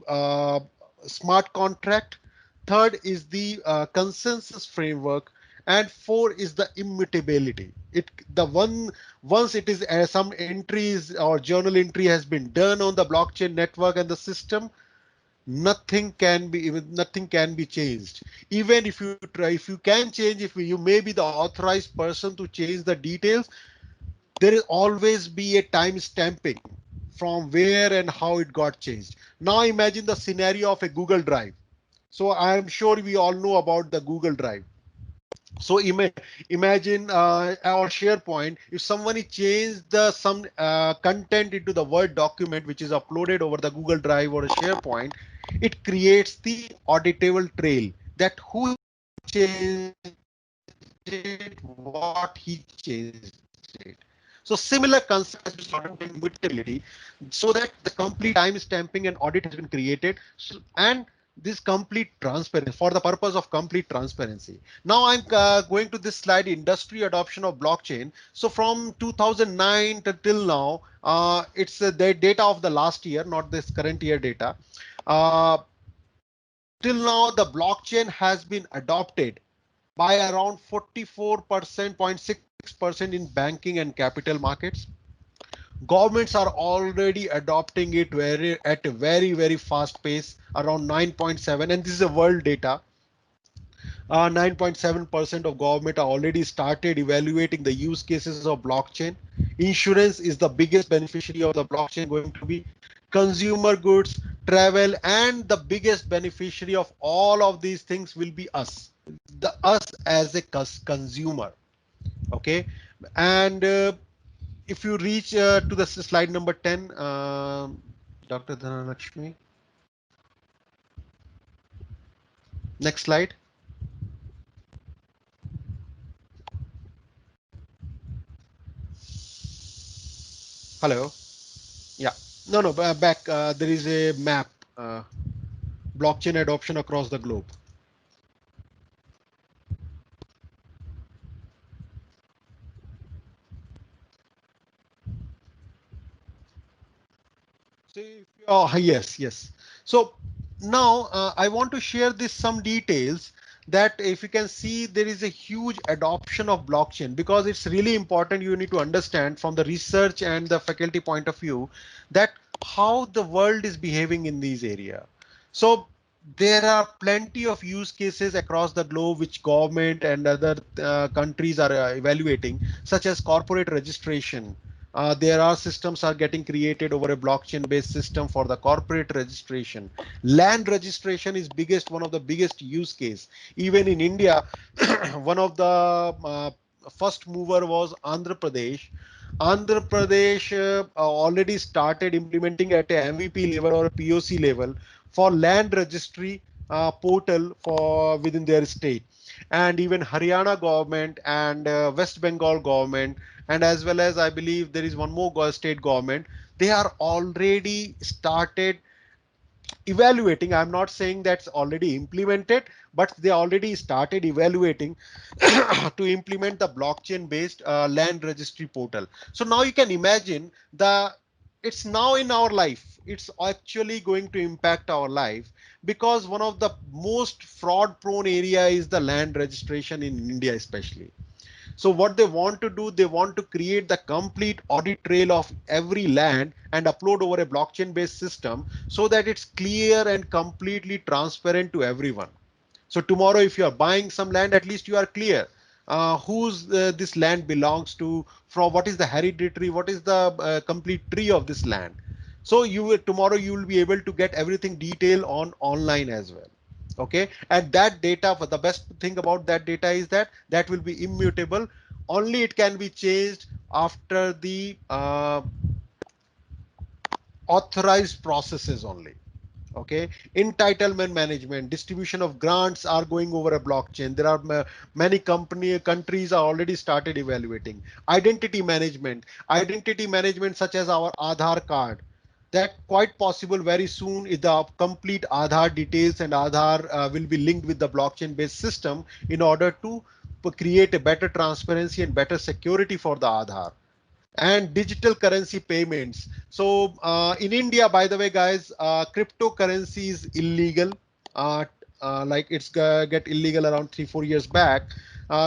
smart contract. Third is the consensus framework. And four is the immutability. Once it is some entries or journal entry has been done on the blockchain network and the system, nothing can be changed. Even if you try, if you can change, if you may be the authorized person to change the details, there will always be a time stamping from where and how it got changed. Now imagine the scenario of a Google Drive. So I am sure we all know about the Google Drive. So imagine or SharePoint, if someone changed the some content into the Word document which is uploaded over the Google Drive or a SharePoint, it creates the auditable trail that who changed it, what he changed it. So similar concept has been started in immutability, so that the complete time stamping and audit has been created, and this complete transparency for the purpose of complete transparency. Now I'm going to this slide, industry adoption of blockchain. So from 2009 to till now, it's the data of the last year, not this current year data. Uh, Till now, the blockchain has been adopted by around 44%, 0.6% in banking and capital markets. Governments are already adopting it at a very fast pace, around 9.7, and this is a world data. 9.7% of government are already started evaluating the use cases of blockchain. Insurance is the biggest beneficiary of the blockchain going to be. Consumer goods, travel, and the biggest beneficiary of all of these things will be us, the us as a consumer. Okay, and if you reach to the slide number 10, Dr. Dhanalakshmi, next slide. Hello. Yeah. No, no, back. There is a map. Blockchain adoption across the globe. So oh, yes, yes. So now I want to share this some details that if you can see there is a huge adoption of blockchain, because it's really important. You need to understand from the research and the faculty point of view that how the world is behaving in these area. So there are plenty of use cases across the globe which government and other countries are evaluating, such as corporate registration. There are systems are getting created over a blockchain based system for the corporate registration. Land registration is one of the biggest use case. Even in India, one of the first mover was Andhra Pradesh. Andhra Pradesh already started implementing at a MVP level or a POC level for land registry portal for within their state. And even Haryana government and West Bengal government, and as well as I believe there is one more state government, they are already started evaluating. I'm not saying that's already implemented, but they already started evaluating to implement the blockchain based land registry portal. So now you can imagine the it's now in our life. It's actually going to impact our life, because one of the most fraud prone area is the land registration in India especially. So what they want to do, they want to create the complete audit trail of every land and upload over a blockchain based system so that it's clear and completely transparent to everyone. So tomorrow, if you are buying some land, at least you are clear whose this land belongs to, from what is the hereditary, what is the complete tree of this land. So you will tomorrow you will be able to get everything detail on online as well. Okay, and that data, for the best thing about that data is that that will be immutable. Only it can be changed after the authorized processes only. Okay, entitlement management, distribution of grants are going over a blockchain. There are many countries are already started evaluating identity management such as our Aadhaar card. That quite possible very soon is the complete Aadhaar details, and Aadhaar will be linked with the blockchain based system in order to create a better transparency and better security for the Aadhaar. And digital currency payments. So in India, by the way, guys, cryptocurrency is illegal. Uh, like it's get illegal around 3-4 years back.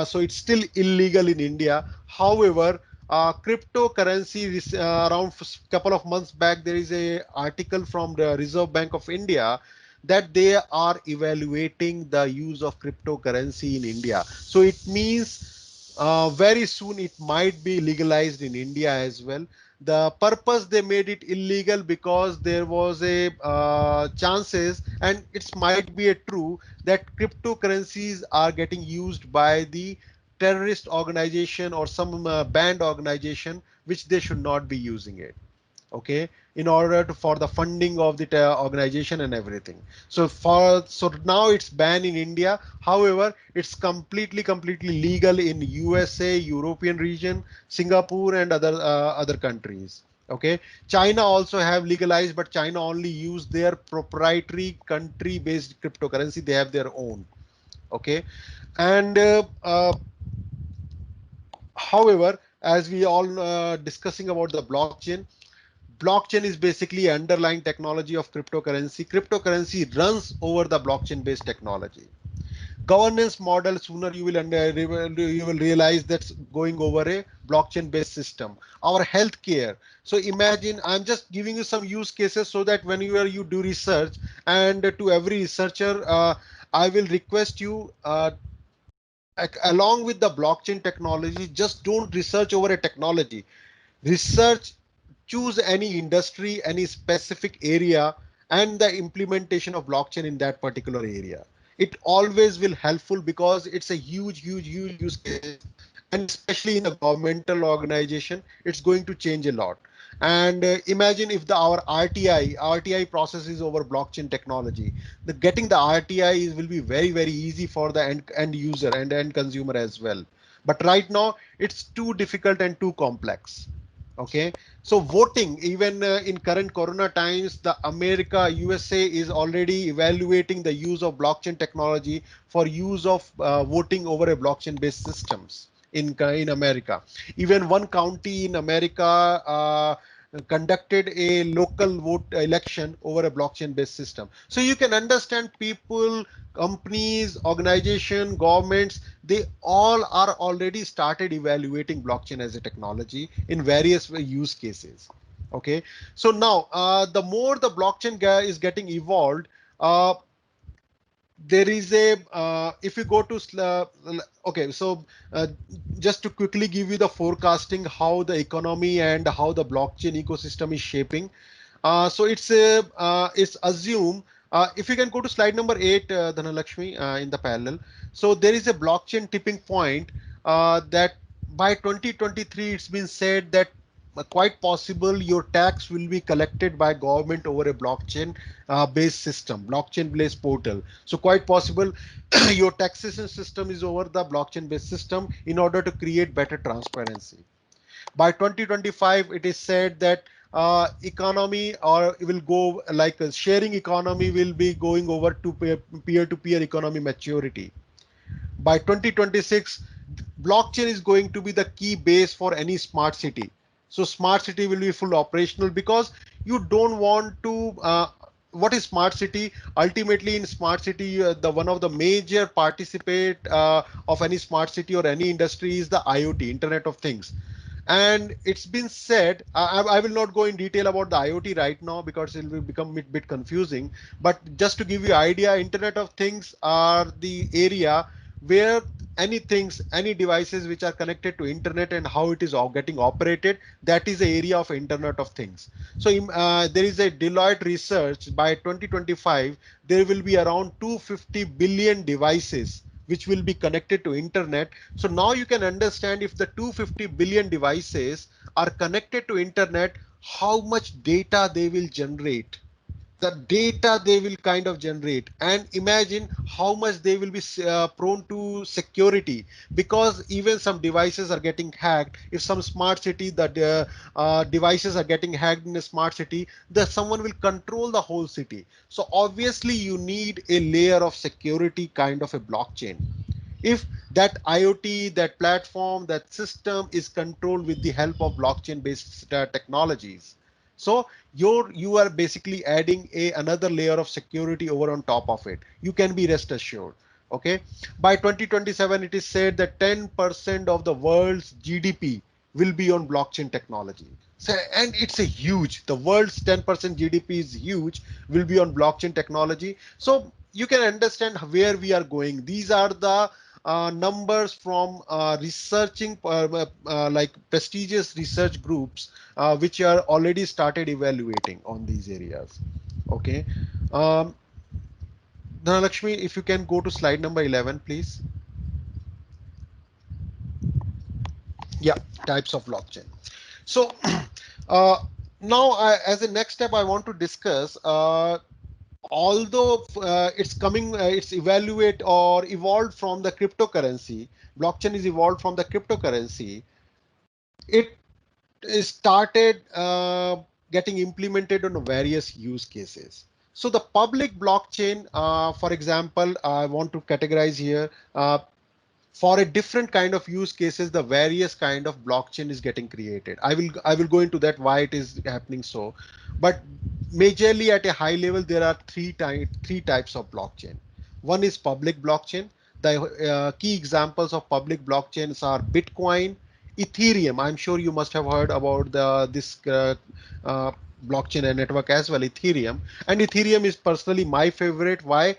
So it's still illegal in India. However, cryptocurrency is around couple of months back. There is a article from the Reserve Bank of India that they are evaluating the use of cryptocurrency in India. So it means very soon it might be legalized in India as well. The purpose they made it illegal because there was a chances, and it might be a true, that cryptocurrencies are getting used by the terrorist organization or some banned organization, which they should not be using it. Okay, in order to, for the funding of the organization and everything. So now it's banned in India. However, it's completely legal in USA, European region, Singapore, and other countries. Okay, China also have legalized, but China only use their proprietary country based cryptocurrency. They have their own. Okay, and however, as we all discussing about the blockchain is basically underlying technology of cryptocurrency. Cryptocurrency runs over the blockchain based technology. Governance model, sooner you will realize that's going over a blockchain based system. Our healthcare. So imagine, I'm just giving you some use cases so that when you do research, and to every researcher, I will request you along with the blockchain technology, just don't research over a technology. Research, choose any industry, any specific area, and the implementation of blockchain in that particular area. It always will helpful because it's a huge use cases, and especially in a governmental organization, it's going to change a lot. And imagine if our RTI process is over blockchain technology, the getting the RTI will be very easy for the end user and end consumer as well. But right now it's too difficult and too complex. Okay, so voting, even in current corona times, the USA is already evaluating the use of blockchain technology for use of voting over a blockchain based systems in America. Even one county in America conducted a local vote election over a blockchain based system. So you can understand people, companies, organization, governments, they all are already started evaluating blockchain as a technology in various use cases. Okay, so now the more the blockchain is getting evolved, there is a if you go to okay, so uh, just to quickly give you the forecasting how the economy and how the blockchain ecosystem is shaping. So it's assume, if you can go to slide number 8, Dhanalakshmi, in the parallel. So there is a blockchain tipping point that by 2023 it's been said that quite possible your tax will be collected by government over a blockchain based system, blockchain based portal. So quite possible your taxation system is over the blockchain based system in order to create better transparency. By 2025 it is said that economy or will go like a sharing economy will be going over to peer-to-peer economy maturity. By 2026 blockchain is going to be the key base for any smart city. So smart city will be full operational because you don't want to what is smart city? Ultimately in smart city, the one of the major participate of any smart city or any industry is the IoT, Internet of Things. And it's been said, I will not go in detail about the IoT right now because it will become a bit confusing. But just to give you idea, Internet of Things are the area where any things, any devices which are connected to internet and how it is getting operated, that is the area of Internet of Things. So there is a Deloitte research by 2025, there will be around 250 billion devices which will be connected to internet. So now you can understand if the 250 billion devices are connected to internet, how much data they will generate, the data they will kind of generate, and imagine how much they will be prone to security, because even some devices are getting hacked. If some smart city that devices are getting hacked in a smart city, that someone will control the whole city. So obviously you need a layer of security kind of a blockchain. If that IoT, that platform, that system is controlled with the help of blockchain based technologies. So you are basically adding another layer of security over on top of it. You can be rest assured. Okay. By 2027, it is said that 10% of the world's GDP will be on blockchain technology. So, and it's a huge, the world's 10% GDP is huge, will be on blockchain technology. So you can understand where we are going. These are the numbers from researching like prestigious research groups which are already started evaluating on these areas. Okay. um, Dhanalakshmi, if you can go to slide number 11 please. Yeah, types of blockchain. So uh, now as a next step I want to discuss, although it's coming, it's evaluate or evolved from the cryptocurrency, blockchain is evolved from the cryptocurrency, it is started getting implemented on various use cases. So the public blockchain, for example, I want to categorize here, for a different kind of use cases, the various kind of blockchain is getting created. I will go into that why it is happening so, but majorly at a high level there are three types of blockchain. One is public blockchain. The key examples of public blockchains are Bitcoin, Ethereum. I'm sure you must have heard about this uh, blockchain and network as well, Ethereum. And Ethereum is personally my favorite. Why?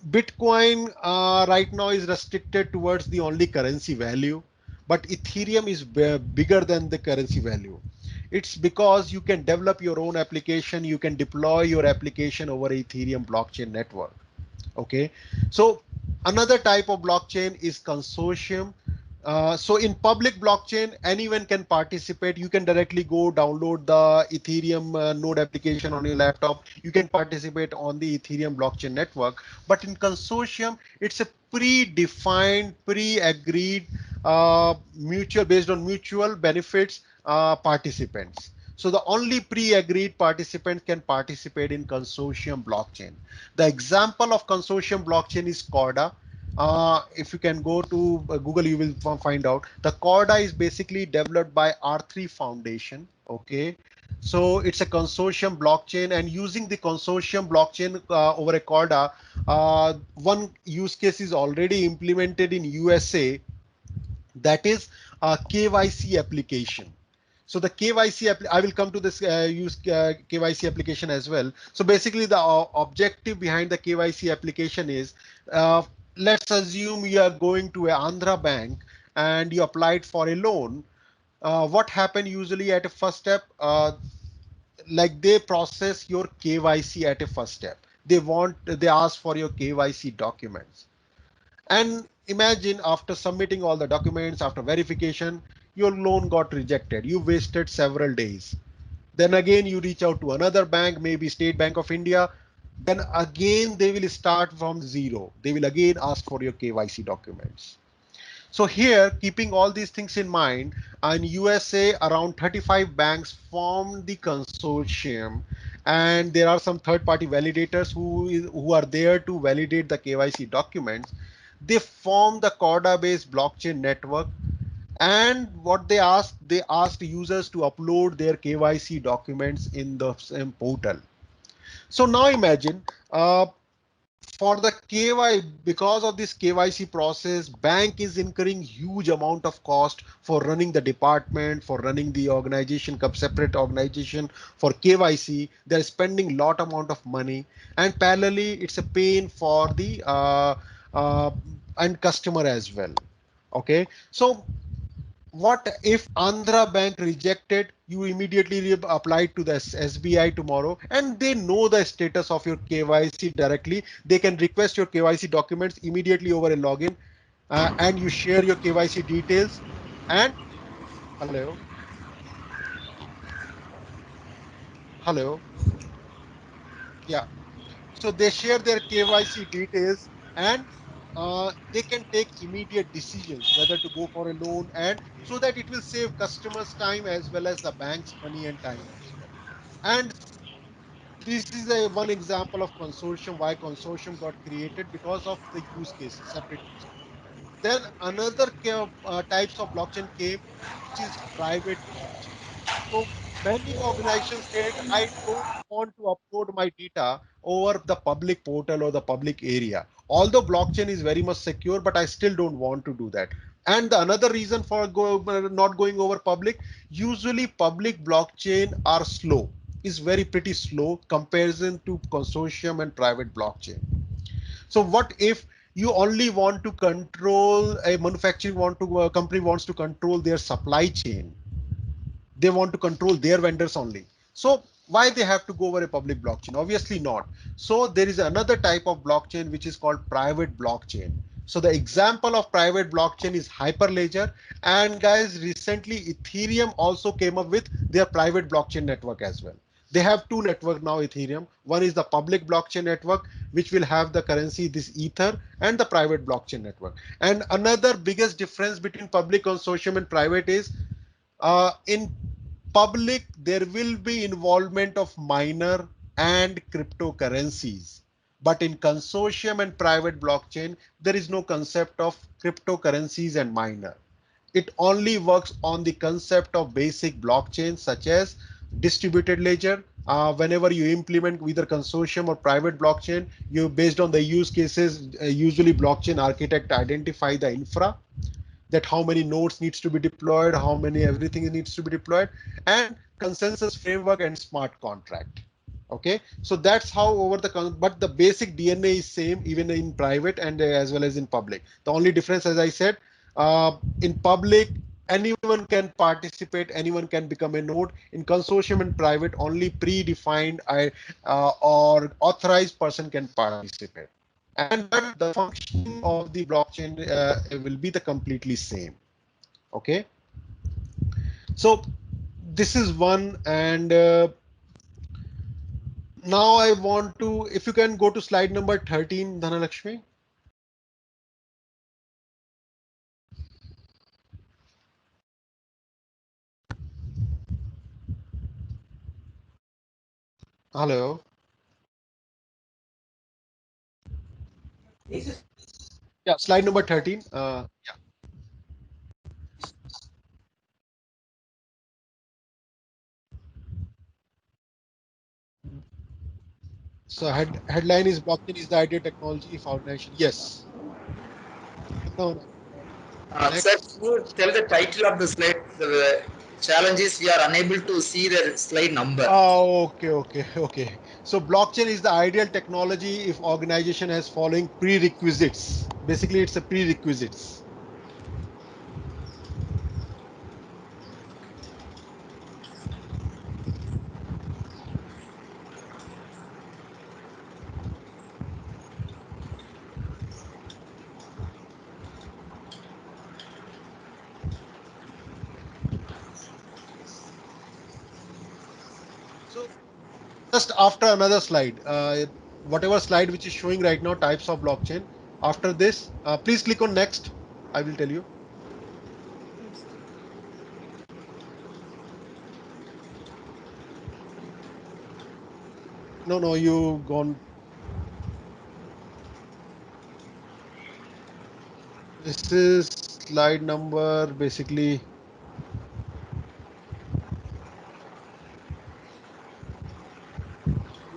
Bitcoin right now is restricted towards the only currency value, but Ethereum is bigger than the currency value. It's because you can develop your own application, you can deploy your application over Ethereum blockchain network. Okay, so another type of blockchain is consortium. So in public blockchain, anyone can participate. You can directly go download the Ethereum node application on your laptop. You can participate on the Ethereum blockchain network. But in consortium, it's a predefined, pre-agreed, mutual based on mutual benefits participants. So the only pre-agreed participant can participate in consortium blockchain. The example of consortium blockchain is Corda. If you can go to Google, you will find out. The Corda is basically developed by R3 Foundation. Okay, so it's a consortium blockchain, and using the consortium blockchain over a Corda, one use case is already implemented in USA, that is a KYC application. So the KYC, I will come to this use KYC application as well. So basically the objective behind the KYC application is, uh, let's assume you are going to a Andhra bank and you applied for a loan. What happened usually at a first step, like they process your KYC at a first step. They ask for your KYC documents. And imagine after submitting all the documents, after verification, your loan got rejected. You wasted several days. Then again, you reach out to another bank, maybe State Bank of India. Then again, they will start from zero. They will again ask for your KYC documents. So here, keeping all these things in mind, in USA, around 35 banks formed the consortium, and there are some third-party validators who are there to validate the KYC documents. They formed the Corda-based blockchain network, and what they asked users to upload their KYC documents in the same portal. So now imagine, for the KY, because of this KYC process, bank is incurring huge amount of cost for running the department, for running the organization, separate organization for KYC. They're spending lot amount of money, and parallelly, it's a pain for the uh, end customer as well. Okay, so what if Andhra Bank rejected? You immediately apply to the SBI tomorrow, and they know the status of your KYC directly. They can request your KYC documents immediately over a login, and you share your KYC details. And hello, hello, yeah. So they share their KYC details, and they can take immediate decisions whether to go for a loan, and so that it will save customers time as well as the bank's money and time as well. And this is a one example of consortium, why consortium got created, because of the use cases, separate use cases. Then another types of blockchain came, which is private blockchain. So many organizations said, I don't want to upload my data over the public portal or the public area. Although blockchain is very much secure, but I still don't want to do that. And the another reason for not going over public, usually public blockchain are slow, is very pretty slow comparison to consortium and private blockchain. So what if you only want to control, a manufacturing want to company wants to control their supply chain, they want to control their vendors only. So why they have to go over a public blockchain? Obviously not. So there is another type of blockchain which is called private blockchain. So the example of private blockchain is Hyperledger. And guys, recently Ethereum also came up with their private blockchain network as well. They have two networks now, Ethereum. One is the public blockchain network, which will have the currency, this Ether, and the private blockchain network. And another biggest difference between public consortium and private is, in public, there will be involvement of miner and cryptocurrencies. But in consortium and private blockchain, there is no concept of cryptocurrencies and miner. It only works on the concept of basic blockchains such as distributed ledger. Whenever you implement either consortium or private blockchain, you based on the use cases, usually blockchain architect identify the infra, that how many nodes needs to be deployed, how many everything needs to be deployed, and consensus framework and smart contract. Okay, so that's how over the but the basic DNA is same even in private and as well as in public. The only difference, as I said, in public anyone can participate, anyone can become a node. In consortium and private, only predefined or authorized person can participate. And but the functioning of the blockchain will be the completely same. Okay. So this is one. And now I want to, if you can go to slide number 13, Dhanalakshmi. Hello. Yeah, slide number 13. Yeah. So headline is blockchain is the ideal technology for organization. Yes. No, no. Sir, Next. can you tell the title of the slide? The challenge is we are unable to see the slide number. Oh, okay. So blockchain is the ideal technology if organization has following prerequisites. Basically, it's a prerequisites. So just after another slide, whatever slide which is showing right now, types of blockchain. After this, please click on next. I will tell you. No, no, you gone. This is slide number basically.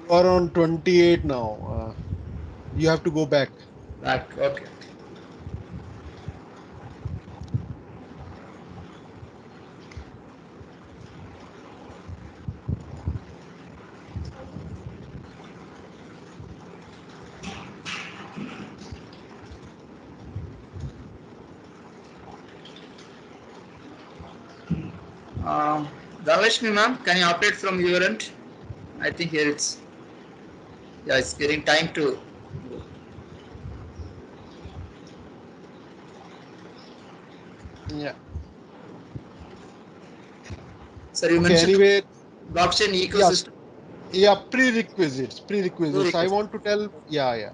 You are on 28 now. You have to go back. Back. Okay. Dhanalakshmi ma'am, can you operate from your end? I think here it's, yeah, it's getting time to. Yeah. Sir, you Okay. mentioned Anyway, blockchain yes. ecosystem. Yeah. Prerequisites. Prerequisites. I Prerequisite. want to tell. Yeah. Yeah.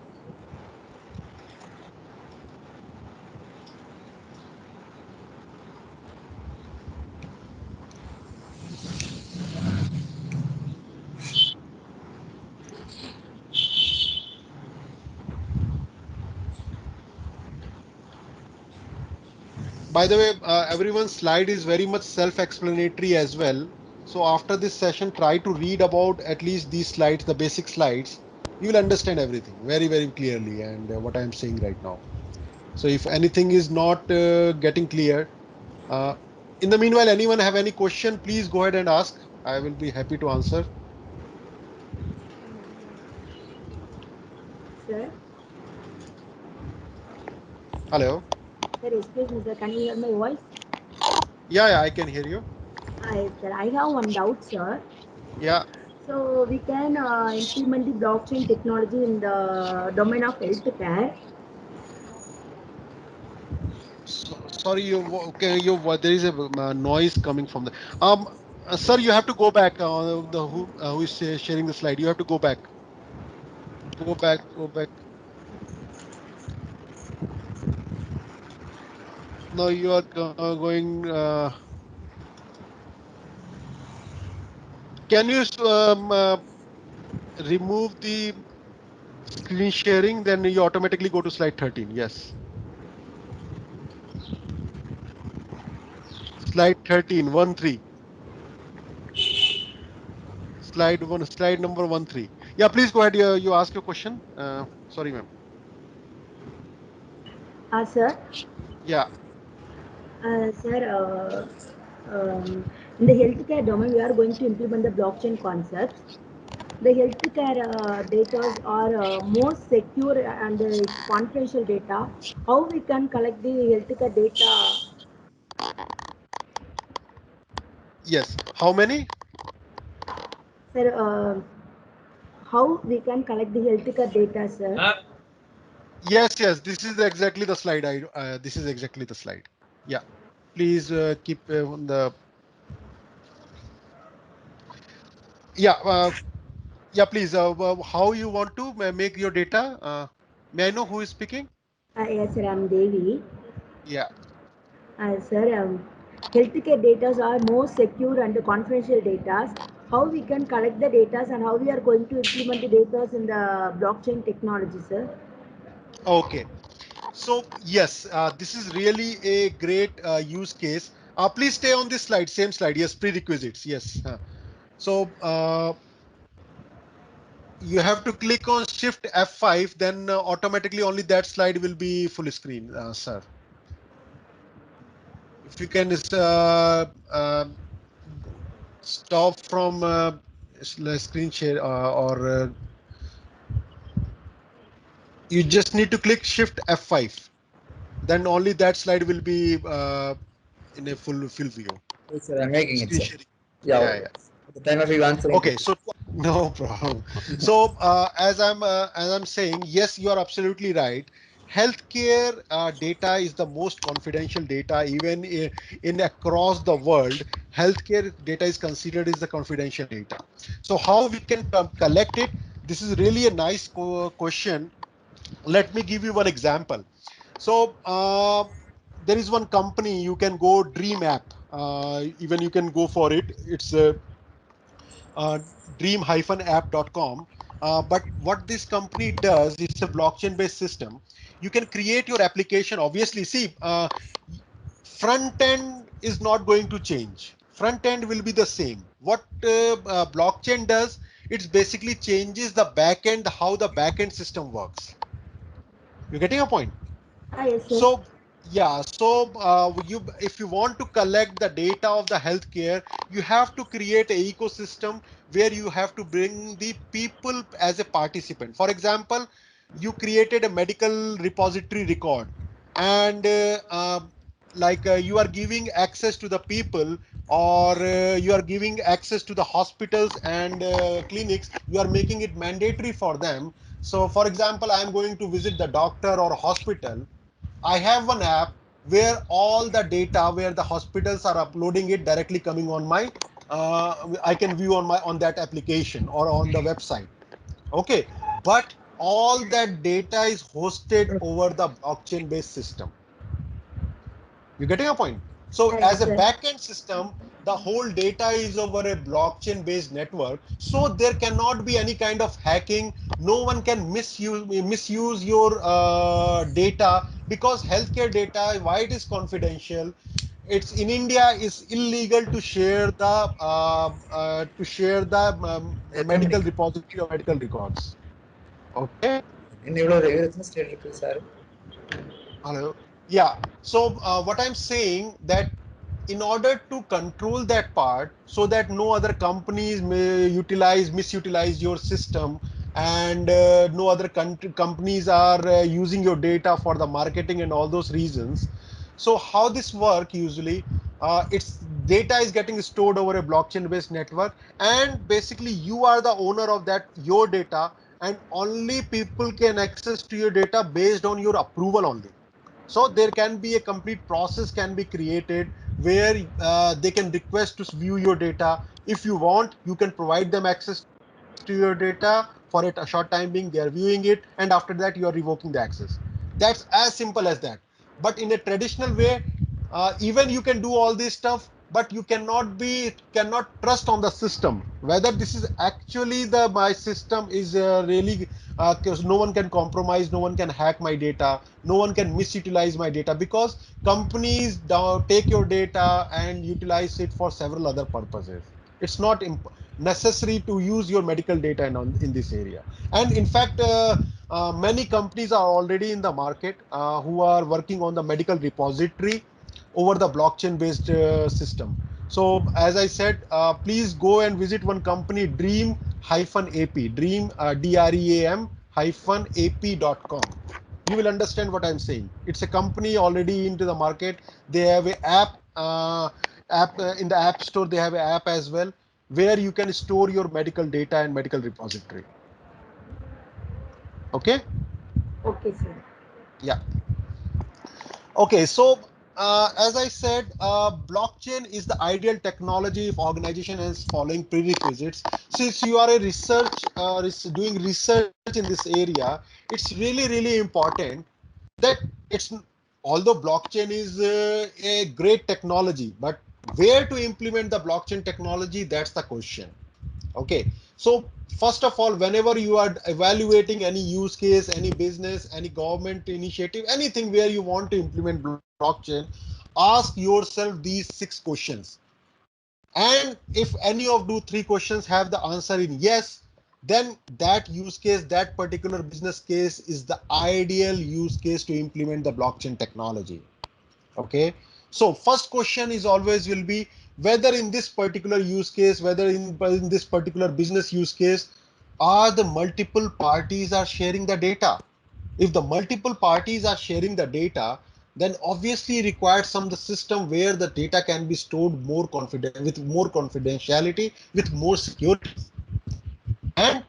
By the way, everyone's slide is very much self-explanatory as well. So after this session, try to read about at least these slides, the basic slides. You will understand everything very, very clearly and what I'm saying right now. So if anything is not getting clear, uh, in the meanwhile, anyone have any question, please go ahead and ask. I will be happy to answer. Sir, Hello. sir, excuse me, sir. Can you hear my voice? Yeah, I can hear you. Sir, I have one doubt, sir. Yeah. So we can implement the blockchain technology in the domain of healthcare. Sorry, okay, there is a noise coming from the sir, you have to go back. The who is sharing the slide? You have to go back. Go back. Go back. No, you are going. Can you remove the screen sharing? Then you automatically go to slide 13. Yes, slide 13, 1 3. Slide one. Slide number 1 3. Yeah, please go ahead. You ask your question. Sorry, ma'am. Sir, Yeah. sir, in the healthcare domain, we are going to implement the blockchain concepts. The healthcare data are more secure and it's confidential data. How we can collect the healthcare data Yes. How many? Sir, how we can collect the healthcare data, sir? Yes, yes. This is exactly the slide. This is exactly the slide. Yeah. Please keep on the. Yeah. Yeah. Please. How you want to make your data? May I know who is speaking? Yes, sir, I'm Devi. Yeah. Sir, healthcare data are more secure and confidential data. How we can collect the data and how we are going to implement the data in the blockchain technology, sir? Okay. So yes, this is really a great use case. Please stay on this slide, same slide. Yes, prerequisites. Yes. So you have to click on Shift F5, then automatically only that slide will be full screen, sir. If you can stop from screen share or you just need to click Shift F5, then only that slide will be in a full view. Yes, sir, I'm making it, Screen sir. sharing. Yeah, Yeah, yeah. at the time of you answering. Okay, so no problem. So as I'm saying, yes, you are absolutely right. Healthcare data is the most confidential data, even in across the world. Healthcare data is considered as the confidential data. So how we can collect it? This is really a nice question. Let me give you one example. So there is one company you can go Dream app. Even you can go for it. It's uh, dream-app.com. But what this company does, it's a blockchain based system. You can create your application. Obviously, see, front end is not going to change. Front end will be the same. What blockchain does, it basically changes the back end, how the back end system works. You're getting a point? Yes, sir. So yeah, so you if you want to collect the data of the healthcare, you have to create an ecosystem where you have to bring the people as a participant. For example, you created a medical repository record, and you are giving access to the people, or you are giving access to the hospitals and clinics. You are making it mandatory for them. So, for example, I am going to visit the doctor or hospital. I have one app where all the data, where the hospitals are uploading it directly coming on my, I can view on that application or on the website. Okay, but all that data is hosted over the blockchain based system. You getting a point? So as Yes, a sir. backend system, the whole data is over a blockchain based network. So there cannot be any kind of hacking. No one can misuse your data, because healthcare data, why it is confidential? It's in India is illegal to share the medical repository or medical records. Okay. Hello. Yeah. So what I'm saying that in order to control that part, so that no other companies may misutilize your system, and no other companies are using your data for the marketing and all those reasons. So how this work usually, its data is getting stored over a blockchain based network, and basically you are the owner of that your data, and only people can access to your data based on your approval only. So there can be a complete process can be created where they can request to view your data. If you want, you can provide them access to your data for a short time being. They are viewing it, and after that you are revoking the access. That's as simple as that. But in a traditional way, even you can do all this stuff, but you cannot trust on the system whether this is actually the my system is really, because no one can compromise, no one can hack my data, no one can misutilize my data, because companies take your data and utilize it for several other purposes. It's not necessary to use your medical data in this area. And in fact, many companies are already in the market who are working on the medical repository over the blockchain based system. So as I said, please go and visit one company, dream hyphen ap, dream dream hyphen ap.com. You will understand what I'm saying. It's a company already into the market. They have an app, app in the app store. They have an app as well where you can store your medical data and medical repository. Okay. Okay, sir. Yeah. Okay, so as I said, blockchain is the ideal technology if organization is following prerequisites. Since you are a doing research in this area, it's really important that it's, although blockchain is a great technology, but where to implement the blockchain technology, that's the question. Okay, so first of all, whenever you are evaluating any use case, any business, any government initiative, anything where you want to implement blockchain, ask yourself these 6 questions. And if any of those 3 questions have the answer in yes, then that use case, that particular business case is the ideal use case to implement the blockchain technology. Okay, so first question is always will be whether in this particular use case, whether in this particular business use case, are the multiple parties are sharing the data. If the multiple parties are sharing the data, then obviously required some the system where the data can be stored more confident, with more confidentiality, with more security. And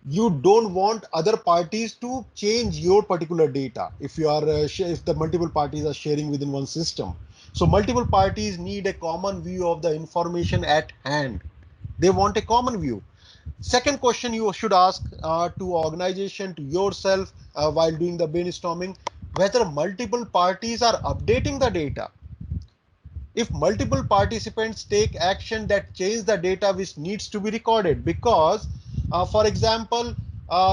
you don't want other parties to change your particular data if you are if the multiple parties are sharing within one system. So multiple parties need a common view of the information at hand. They want a common view. Second question you should ask to organization, to yourself, while doing the brainstorming, whether multiple parties are updating the data. If multiple participants take action that change the data which needs to be recorded, because for example,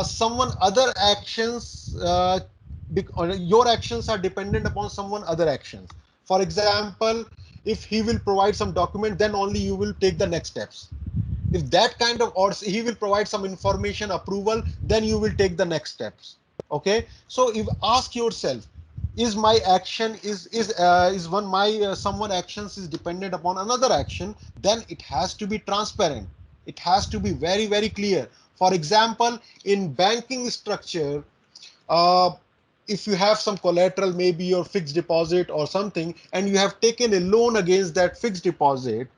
someone other actions, your actions are dependent upon someone other actions. For example, if he will provide some document, then only you will take the next steps. If that kind of, or he will provide some information approval, then you will take the next steps. Okay, so if ask yourself, is my action is one my someone actions is dependent upon another action, then it has to be transparent, it has to be very clear. For example, in banking structure, uh, if you have some collateral, maybe your fixed deposit or something, and you have taken a loan against that fixed deposit,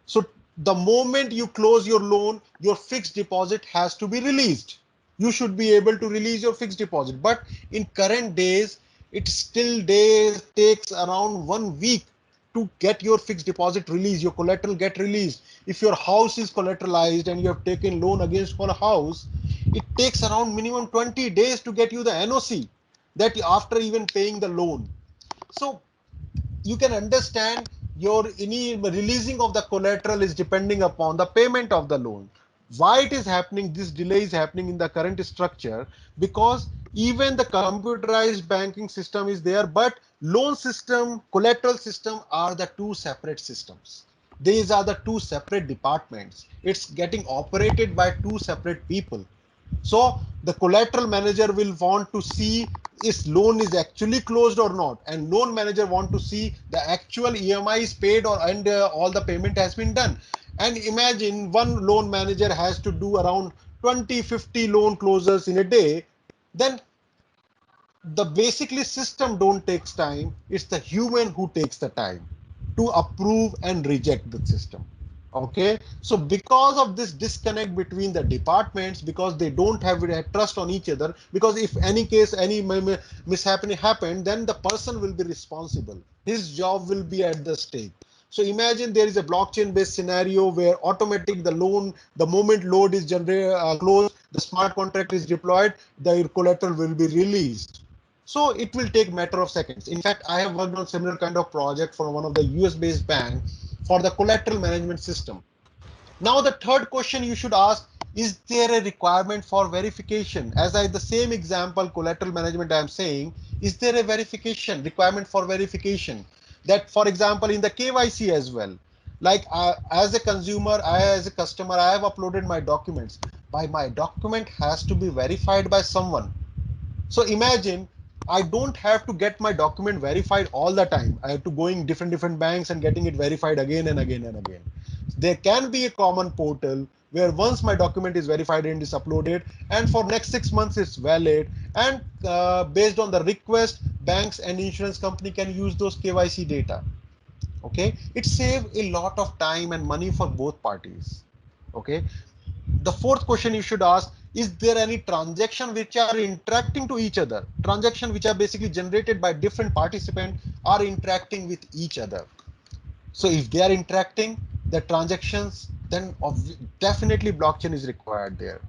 so the moment you close your loan, your fixed deposit has to be released. You should be able to release your fixed deposit. But in current days, it still takes around 1 week to get your fixed deposit released, your collateral get released. If your house is collateralized and you have taken loan against for a house, it takes around minimum 20 days to get you the NOC that after even paying the loan. So you can understand your any releasing of the collateral is depending upon the payment of the loan. Why it is happening, this delay is happening in the current structure? Because even the computerized banking system is there, but loan system, collateral system are the two separate systems. These are the two separate departments. It's getting operated by two separate people. So the collateral manager will want to see if loan is actually closed or not, and loan manager want to see the actual EMI is paid or and all the payment has been done. And imagine one loan manager has to do around 20-50 loan closures in a day, then the basically system don't takes time, it's the human who takes the time to approve and reject the system. Okay, so because of this disconnect between the departments, because they don't have trust on each other, because if any case any mishap happened, then the person will be responsible, his job will be at the stake. So imagine there is a blockchain based scenario where automatic the loan, the moment load is generated closed, the smart contract is deployed, the collateral will be released. So it will take matter of seconds. In fact, I have worked on similar kind of project for one of the US based bank for the collateral management system. Now the third question you should ask, is there a requirement for verification? As I the same example collateral management I am saying, is there a verification requirement for verification? That for example in the KYC as well, like as a consumer, I as a customer, I have uploaded my documents. My document has to be verified by someone. So imagine I don't have to get my document verified all the time. I have to going different banks and getting it verified again and again and again. There can be a common portal where once my document is verified and is uploaded, and for next 6 months it's valid. And based on the request, banks and insurance company can use those KYC data. Okay, it saves a lot of time and money for both parties. Okay, the fourth question you should ask, is there any transaction which are interacting to each other, transaction which are basically generated by different participants are interacting with each other. So if they are interacting the transactions, then definitely blockchain is required there.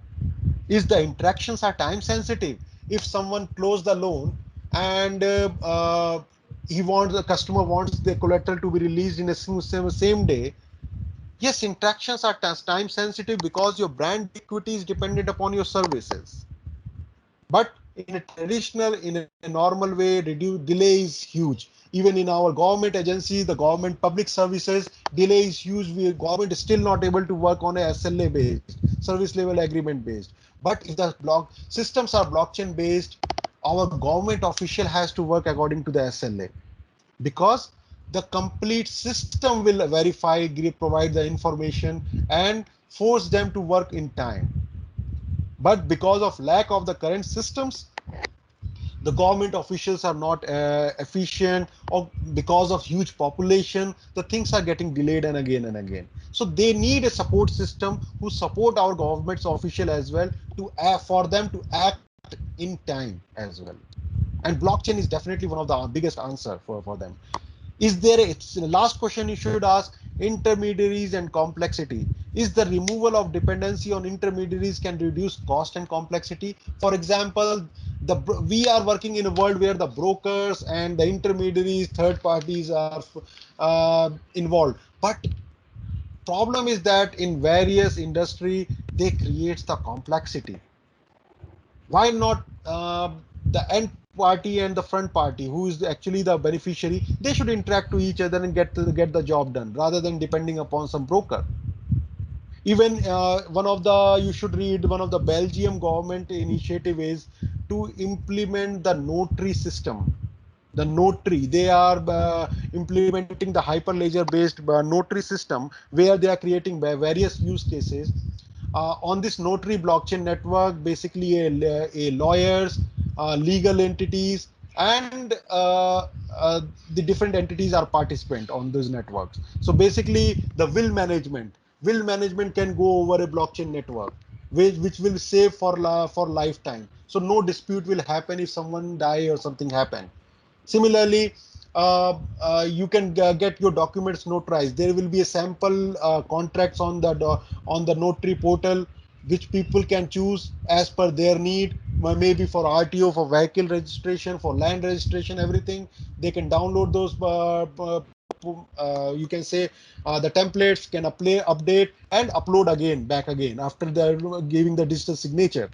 Is the interactions are time sensitive? If someone close the loan and the customer wants the collateral to be released in a same day, yes, interactions are time sensitive because your brand equity is dependent upon your services. But in a traditional, in a normal way, delay is huge. Even in our government agencies, the government public services, delay is huge. Government is still not able to work on a SLA based, service level agreement based. But if the block systems are blockchain based, our government official has to work according to the SLA, because the complete system will verify, provide the information and force them to work in time. But because of lack of the current systems, the government officials are not efficient, or because of huge population, the things are getting delayed and again. So they need a support system who support our government's official as well, to for them to act in time as well. And blockchain is definitely one of the biggest answer for them. Is there it's the last question you should ask, intermediaries and complexity? Is the removal of dependency on intermediaries can reduce cost and complexity? For example, we are working in a world where the brokers and the intermediaries, third parties are involved. But problem is that in various industry, they creates the complexity. Why not the end party and the front party, who is actually the beneficiary, they should interact to each other and get the job done rather than depending upon some broker. Even one of the you should read one of the Belgium government initiative is to implement the notary system. The notary, they are implementing the hyperledger based notary system, where they are creating various use cases on this notary blockchain network. Basically a lawyers, legal entities and the different entities are participant on those networks. So basically the will management can go over a blockchain network, which will save for lifetime. So no dispute will happen if someone die or something happen. Similarly, you can get your documents notarized. There will be a sample contracts on the notary portal, which people can choose as per their need. Maybe for RTO, for vehicle registration, for land registration, everything. They can download those. You can say the templates can update and upload again, back again after giving the digital signature,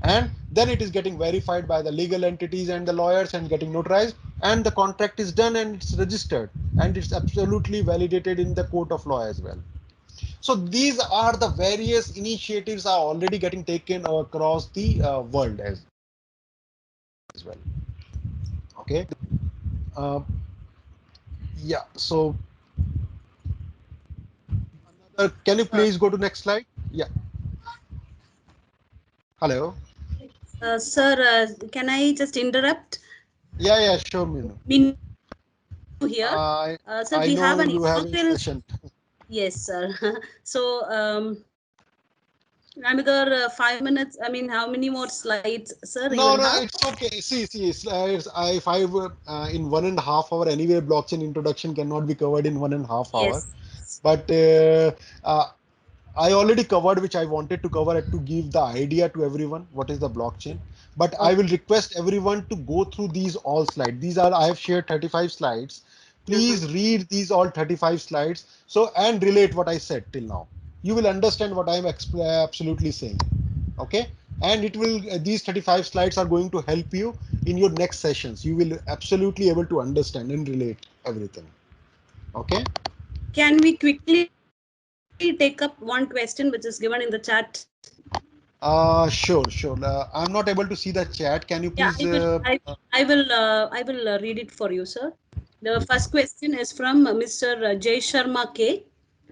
and then it is getting verified by the legal entities and the lawyers and getting notarized, and the contract is done and it's registered and it's absolutely validated in the court of law as well. So these are the various initiatives are already getting taken across the world as well. Okay. uh, yeah, so can you please go to next slide? Yeah. Hello. Sir, can I just interrupt? Yeah, sure, Minu. Minu here. Sir, I we have know an you have a inaugural. session. Yes, sir. So, another 5 minutes. I mean, how many more slides, sir, you No, will have? it's okay. See, if I were in 1.5 hour anyway, blockchain introduction cannot be covered in 1.5 hour. Yes. But I already covered which I wanted to cover to give the idea to everyone what is the blockchain. But I will request everyone to go through these all slides. These are I have shared 35 slides. Please read these all 35 slides. So and relate what I said till now. You will understand what I am absolutely saying. Okay, and it will these 35 slides are going to help you in your next sessions. You will absolutely able to understand and relate everything. Okay. Can we quickly take up one question which is given in the chat? Sure. I'm not able to see the chat. Can you Yeah, please I will read it for you, sir. The first question is from Mr. Jay Sharma K.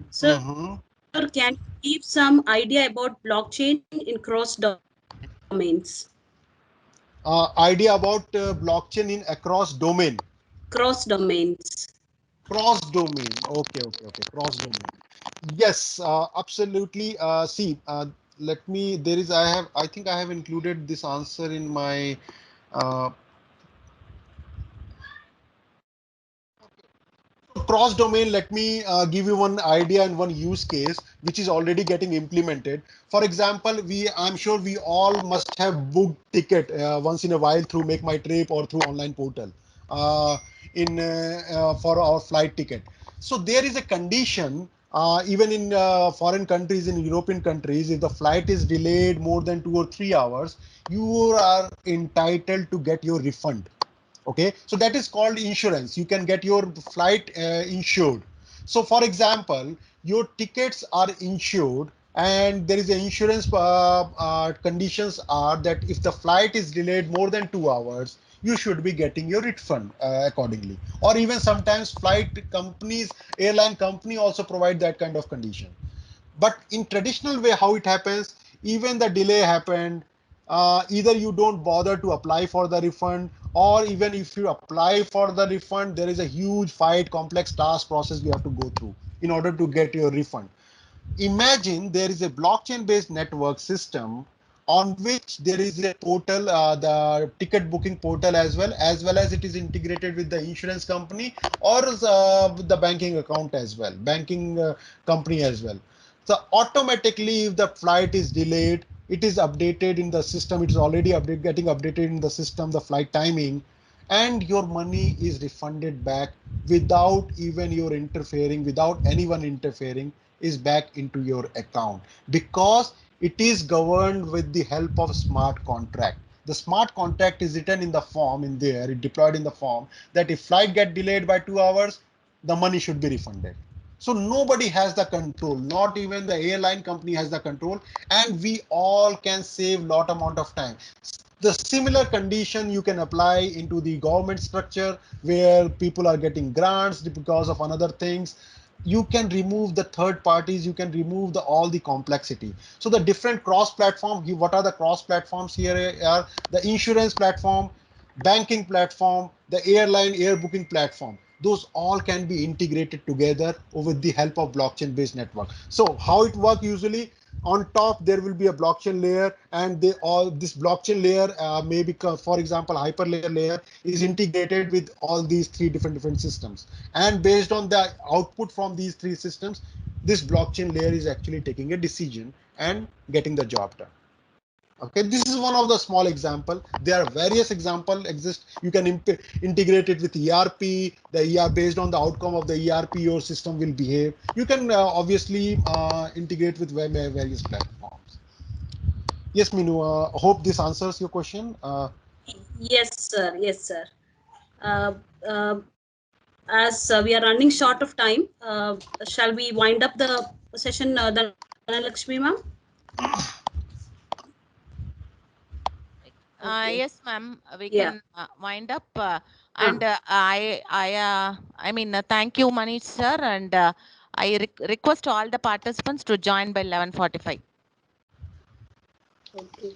Sir, can you give some idea about blockchain in cross domains? idea about blockchain in across domain? Cross domains. Cross domain. Okay, okay, okay. Cross domain. Yes, absolutely. See, let me. There is. I have. I think I have included this answer in my. Uh, Cross domain, let me give you one idea and one use case which is already getting implemented. For example, I'm sure we all must have booked ticket once in a while through Make My Trip or through online portal uh, in for our flight ticket. So there is a condition even in foreign countries, in European countries, if the flight is delayed more than 2 or 3 hours, you are entitled to get your refund. Okay, so that is called insurance. You can get your flight insured. So for example, your tickets are insured, and there is an insurance conditions are that if the flight is delayed more than 2 hours, you should be getting your refund accordingly. Or even sometimes flight companies, airline company also provide that kind of condition. But in traditional way, how it happens, even the delay happened, either you don't bother to apply for the refund, or even if you apply for the refund, there is a huge fight, complex task process you have to go through in order to get your refund. Imagine there is a blockchain based network system on which there is a portal, the ticket booking portal, as well as it is integrated with the insurance company or with the banking account as well, banking company as well. So automatically, if the flight is delayed, it is updated in the system. It is already getting updated in the system, the flight timing, and your money is refunded back without even your interfering, without anyone interfering, is back into your account, because it is governed with the help of smart contract. The smart contract is written in the form in there, it deployed in the form that if flight get delayed by 2 hours, the money should be refunded. So nobody has the control, not even the airline company has the control, and we all can save lot amount of time. The similar condition you can apply into the government structure where people are getting grants because of another things. You can remove the third parties, you can remove all the complexity. So the different cross platform, what are the cross platforms here are the insurance platform, banking platform, the air booking platform. Those all can be integrated together with the help of blockchain based network. So how it works usually, on top there will be a blockchain layer, and this blockchain layer maybe, for example, hyperlayer layer is integrated with all these three different systems, and based on the output from these three systems, this blockchain layer is actually taking a decision and getting the job done. Okay, this is one of the small example. There are various example exist. You can integrate it with ERP. The based on the outcome of the ERP, your system will behave. You can obviously integrate with various platforms. Yes, Minu. Hope this answers your question. Yes, sir. Yes, sir. Uh, uh, as we are running short of time, shall we wind up the session, Dhanalakshmi ma'am? Okay. Yes, ma'am. We Yeah. can wind up. And I mean, thank you, Manish sir. And I request all the participants to join by 11:45. Okay.